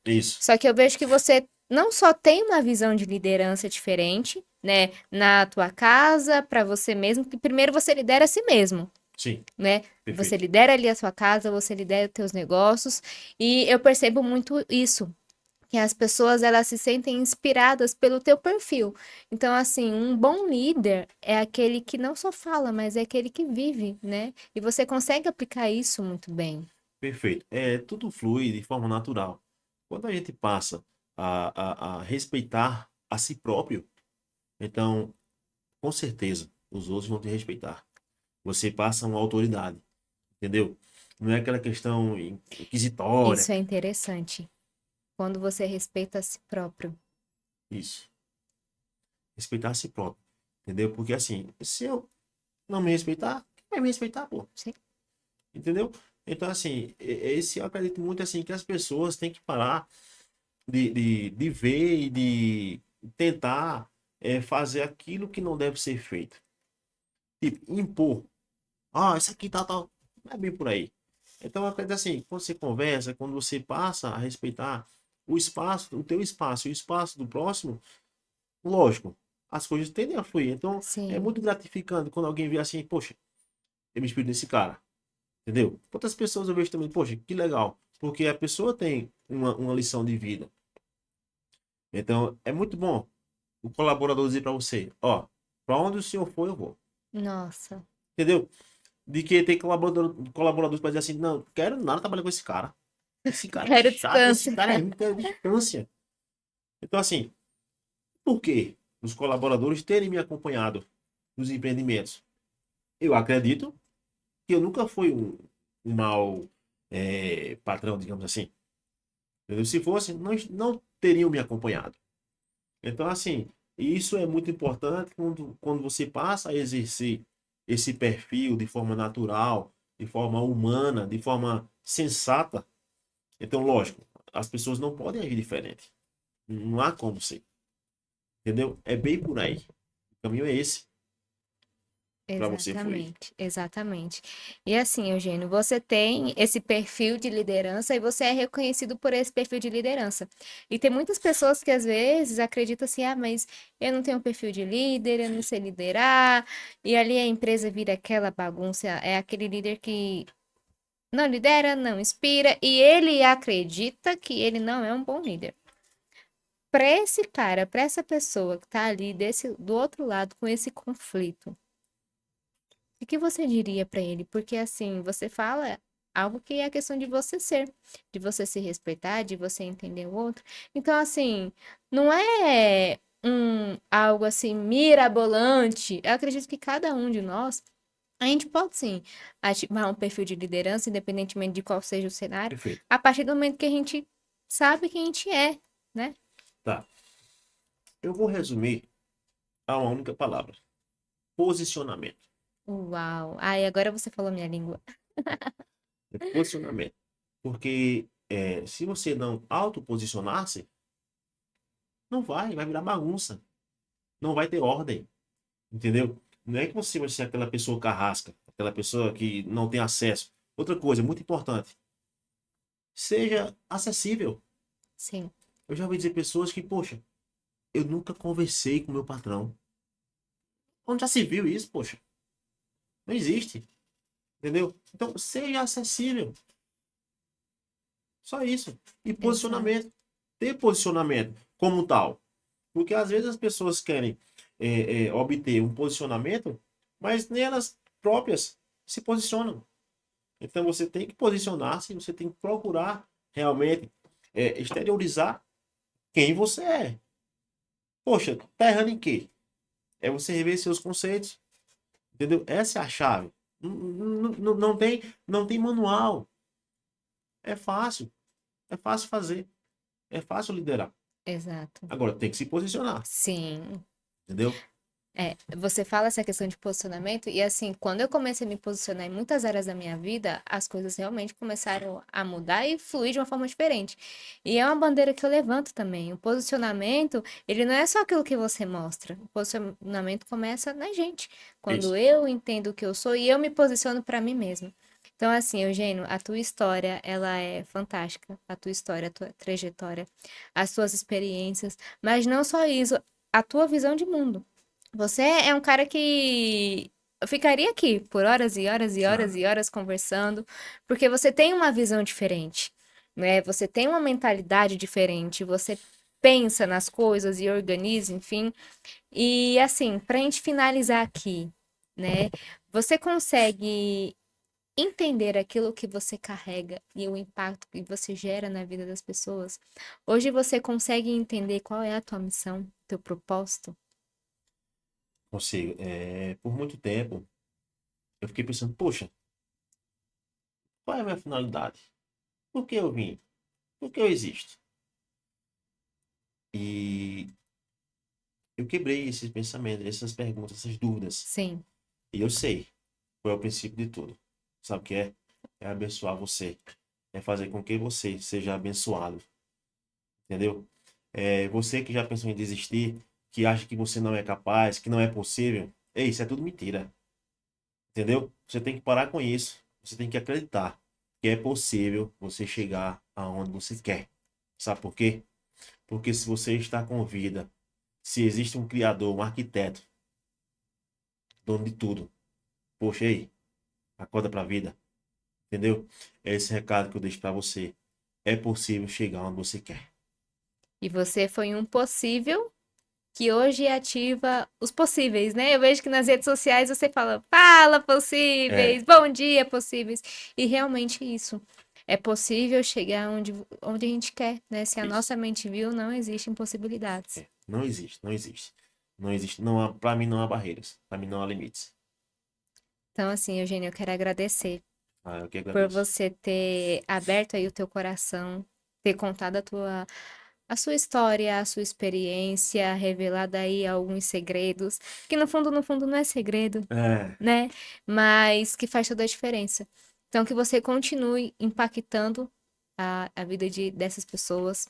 Isso. Só que eu vejo que você não só tem uma visão de liderança diferente, né, na tua casa, para você mesmo, que primeiro você lidera a si mesmo, Sim, né? Você perfeito. lidera ali a sua casa, você lidera os teus negócios, e eu percebo muito isso, que as pessoas elas se sentem inspiradas pelo teu perfil. Então, assim, um bom líder é aquele que não só fala, mas é aquele que vive, né? E você consegue aplicar isso muito bem. Perfeito. Tudo flui de forma natural. Quando a gente passa a respeitar a si próprio, então, com certeza, os outros vão te respeitar. Você passa uma autoridade, entendeu? Não é aquela questão inquisitória. Isso é interessante. Quando você respeita a si próprio. Isso. Respeitar a si próprio, entendeu? Porque assim, se eu não me respeitar, quem vai me respeitar, pô? Sim. Entendeu? Então, assim, esse eu acredito muito assim que as pessoas têm que parar de ver e de tentar fazer aquilo que não deve ser feito. Tipo, impor. Ah, isso aqui tá, tal. Não é bem por aí. Então, eu acredito assim, quando você conversa, quando você passa a respeitar o espaço, o teu espaço e o espaço do próximo, lógico, as coisas tendem a fluir. Então, é Sim, muito gratificante quando alguém vê assim, poxa, eu me inspiro nesse cara. Entendeu? Outras pessoas eu vejo também, poxa, que legal. Porque a pessoa tem uma lição de vida. Então, é muito bom o colaborador dizer para você, ó, para onde o senhor for, eu vou. nossa, Entendeu? De que tem colaboradores para dizer assim, não, quero nada trabalhar com esse cara. Esse cara é quero chato, esse distância. cara é ruim, quero distância. Então, assim, por que os colaboradores terem me acompanhado nos empreendimentos? Eu acredito que eu nunca fui um mau patrão, digamos assim. Entendeu? Se fosse, não teriam me acompanhado. Então, assim, isso é muito importante quando você passa a exercer esse perfil de forma natural, de forma humana, de forma sensata. Então, lógico, as pessoas não podem agir diferente. Não há como ser. Entendeu? É bem por aí. O caminho é esse para você fluir. Exatamente, exatamente. E assim, Eugênio, você tem esse perfil de liderança e você é reconhecido por esse perfil de liderança. E tem muitas pessoas que às vezes acreditam assim, ah, mas eu não tenho perfil de líder, eu não sei liderar, e ali a empresa vira aquela bagunça, é aquele líder que não lidera, não inspira, e ele acredita que ele não é um bom líder. Para esse cara, para essa pessoa que tá ali do outro lado com esse conflito, o que você diria para ele? Porque assim, você fala algo que é a questão de você se respeitar, de você entender o outro. Então, assim, não é algo assim mirabolante. Eu acredito que cada um de nós, a gente pode sim ativar um perfil de liderança, independentemente de qual seja o cenário, Perfeito. a partir do momento que a gente sabe quem a gente é, né? Tá. Eu vou resumir a uma única palavra: posicionamento. Uau! Ai, agora você falou minha língua. É posicionamento. Porque se você não autoposicionar-se, não vai virar bagunça. Não vai ter ordem. Entendeu? Não é que você vai ser aquela pessoa carrasca, aquela pessoa que não tem acesso. Outra coisa muito importante, seja acessível. Sim, Eu já ouvi dizer pessoas que, poxa, eu nunca conversei com meu patrão. Onde já se viu isso, poxa? Não existe, entendeu? Então, seja acessível. Só isso. E exato. posicionamento. Ter posicionamento como tal. Porque às vezes as pessoas querem obter um posicionamento, mas nem elas próprias se posicionam. Então você tem que posicionar-se, você tem que procurar realmente exteriorizar quem você é. Poxa, tá errando em quê? É você rever seus conceitos, entendeu? Essa é a chave. Não tem manual. É fácil fazer, é fácil liderar. Exato. Agora tem que se posicionar, Sim. entendeu? É, você fala essa questão de posicionamento, e assim, quando eu comecei a me posicionar em muitas áreas da minha vida, as coisas realmente começaram a mudar e fluir de uma forma diferente. E é uma bandeira que eu levanto também. O posicionamento, ele não é só aquilo que você mostra. O posicionamento começa na gente. Quando Isso. eu entendo o que eu sou e eu me posiciono para mim mesma. Então, assim, Eugênio, a tua história, ela é fantástica. A tua história, a tua trajetória, as tuas experiências, mas não só isso, a tua visão de mundo. Você é um cara que eu ficaria aqui por horas e horas e horas Ah, e horas conversando, porque você tem uma visão diferente, né? Você tem uma mentalidade diferente, você pensa nas coisas e organiza, enfim. E assim, pra gente finalizar aqui, né? Você consegue entender aquilo que você carrega e o impacto que você gera na vida das pessoas? Hoje você consegue entender qual é a tua missão, teu propósito? consigo. Por muito tempo eu fiquei pensando, poxa, qual é a minha finalidade? Por que eu vim? Por que eu existo? E eu quebrei esses pensamentos, essas perguntas, essas dúvidas. Sim. E eu sei qual é o princípio de tudo. Sabe o que é? é abençoar você. É fazer com que você seja abençoado. Entendeu? É, você que já pensou em desistir, que acha que você não é capaz, que não é possível. Ei, isso é tudo mentira. Entendeu? Você tem que parar com isso. Você tem que acreditar que é possível você chegar aonde você quer. Sabe por quê? Porque se você está com vida, se existe um criador, um arquiteto, dono de tudo, poxa aí, acorda pra vida. Entendeu? É esse recado que eu deixo pra você. É possível chegar onde você quer. E você foi um possível que hoje ativa os possíveis, né? Eu vejo que nas redes sociais você fala É, possíveis, bom dia possíveis. E realmente isso. É possível chegar onde a gente quer, né? Se a isso. nossa mente viu, não existe impossibilidades. É, não existe, não existe. Não existe, não há, para mim não há barreiras, para mim não há limites. Então, assim, Eugênio, eu quero agradecer Ah, eu que por agradeço. você ter aberto aí o teu coração, ter contado a sua história, a sua experiência, revelado aí alguns segredos, que no fundo não é segredo, É, né? Mas que faz toda a diferença. Então, que você continue impactando a vida dessas pessoas,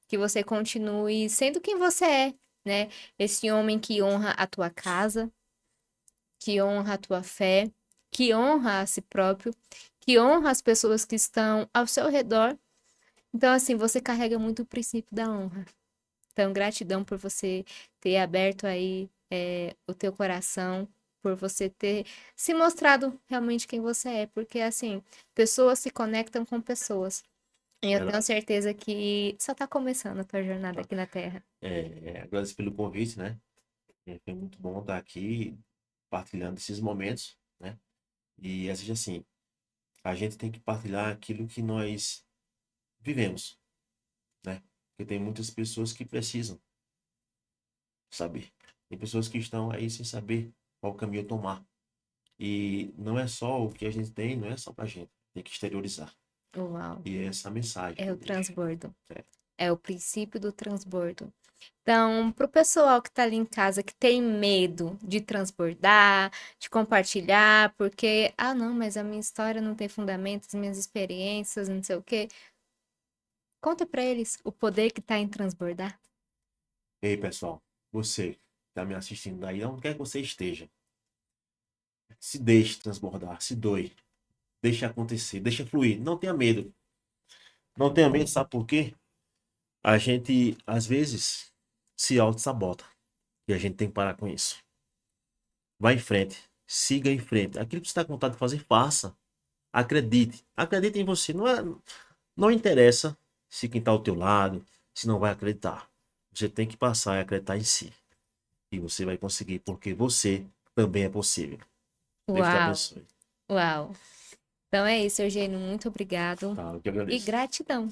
que você continue sendo quem você é, né? Esse homem que honra a tua casa, que honra a tua fé, que honra a si próprio, que honra as pessoas que estão ao seu redor. Então, assim, você carrega muito o princípio da honra. Então, gratidão por você ter aberto aí o teu coração, por você ter se mostrado realmente quem você é, porque assim, pessoas se conectam com pessoas. E eu tenho verdade. certeza que só tá começando a tua jornada Tá. aqui na Terra. Agradeço pelo convite, né? Foi muito bom estar aqui partilhando esses momentos, né? E assim, a gente tem que partilhar aquilo que nós vivemos, né? Porque tem muitas pessoas que precisam saber. Tem pessoas que estão aí sem saber qual caminho tomar. E não é só o que a gente tem, não é só pra gente. Tem que exteriorizar. Uau, E é essa a mensagem que é eu o deixo. transbordo. É, É o princípio do transbordo. Então, para o pessoal que está ali em casa que tem medo de transbordar, de compartilhar, porque, ah, não, mas a minha história não tem fundamento, as minhas experiências, não sei o quê. Conta para eles o poder que está em transbordar. ei, pessoal, você que está me assistindo daí, onde quer que você esteja, se deixe transbordar, se doe, deixe acontecer, deixe fluir, não tenha medo. Não tenha medo, sabe por quê? A gente, às vezes, se auto-sabota e a gente tem que parar com isso. Vá em frente, siga em frente. Aquilo que você está com vontade de fazer, faça. Acredite, acredite em você. Não interessa se quem está ao teu lado, se não vai acreditar. Você tem que passar e acreditar em si. E você vai conseguir, porque você também é possível. Deus te Uau, abençoe. uau. Então é isso, Eugênio. Muito obrigado Tá, eu que e agradeço. gratidão.